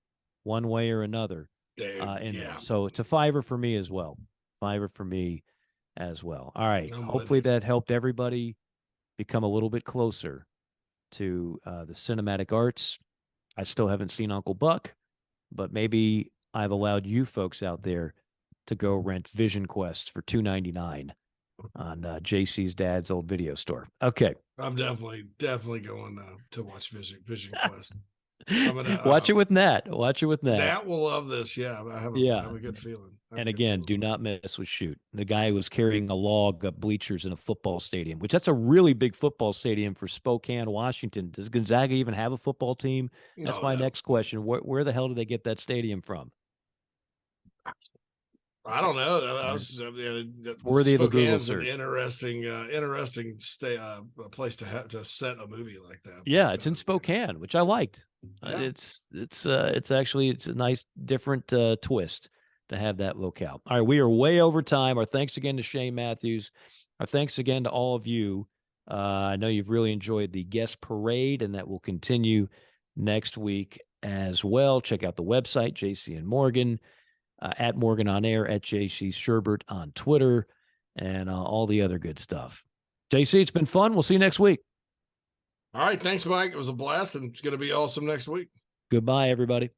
one way or another, in there. So it's a fiver for me as well. Fiver for me as well. All right. Hopefully that helped everybody become a little bit closer to the cinematic arts. I still haven't seen Uncle Buck, but maybe I've allowed you folks out there to go rent Vision Quest for $2.99 on JC's dad's old video store. Okay. I'm definitely going to watch Vision Quest. I'm gonna watch it with Nat. Watch it with Nat. Nat will love this. Yeah, I have a good feeling. And again, do not mess with Shoot. The guy was carrying a log of bleachers in a football stadium, which that's a really big football stadium for Spokane, Washington. Does Gonzaga even have a football team? That's my next question. Where the hell did they get that stadium from? I don't know. Worthy of a Google search. An interesting place to set a movie like that. Yeah, it's in Spokane, which I liked. Yeah. It's a nice different twist to have that locale. All right, we are way over time. Our thanks again to Shane Matthews. Our thanks again to all of you. I know you've really enjoyed the guest parade, and that will continue next week as well. Check out the website, JC and Morgan, at Morgan on Air, at JC Sherbert on Twitter, and all the other good stuff. JC, it's been fun. We'll see you next week. All right. Thanks, Mike. It was a blast, and it's going to be awesome next week. Goodbye, everybody.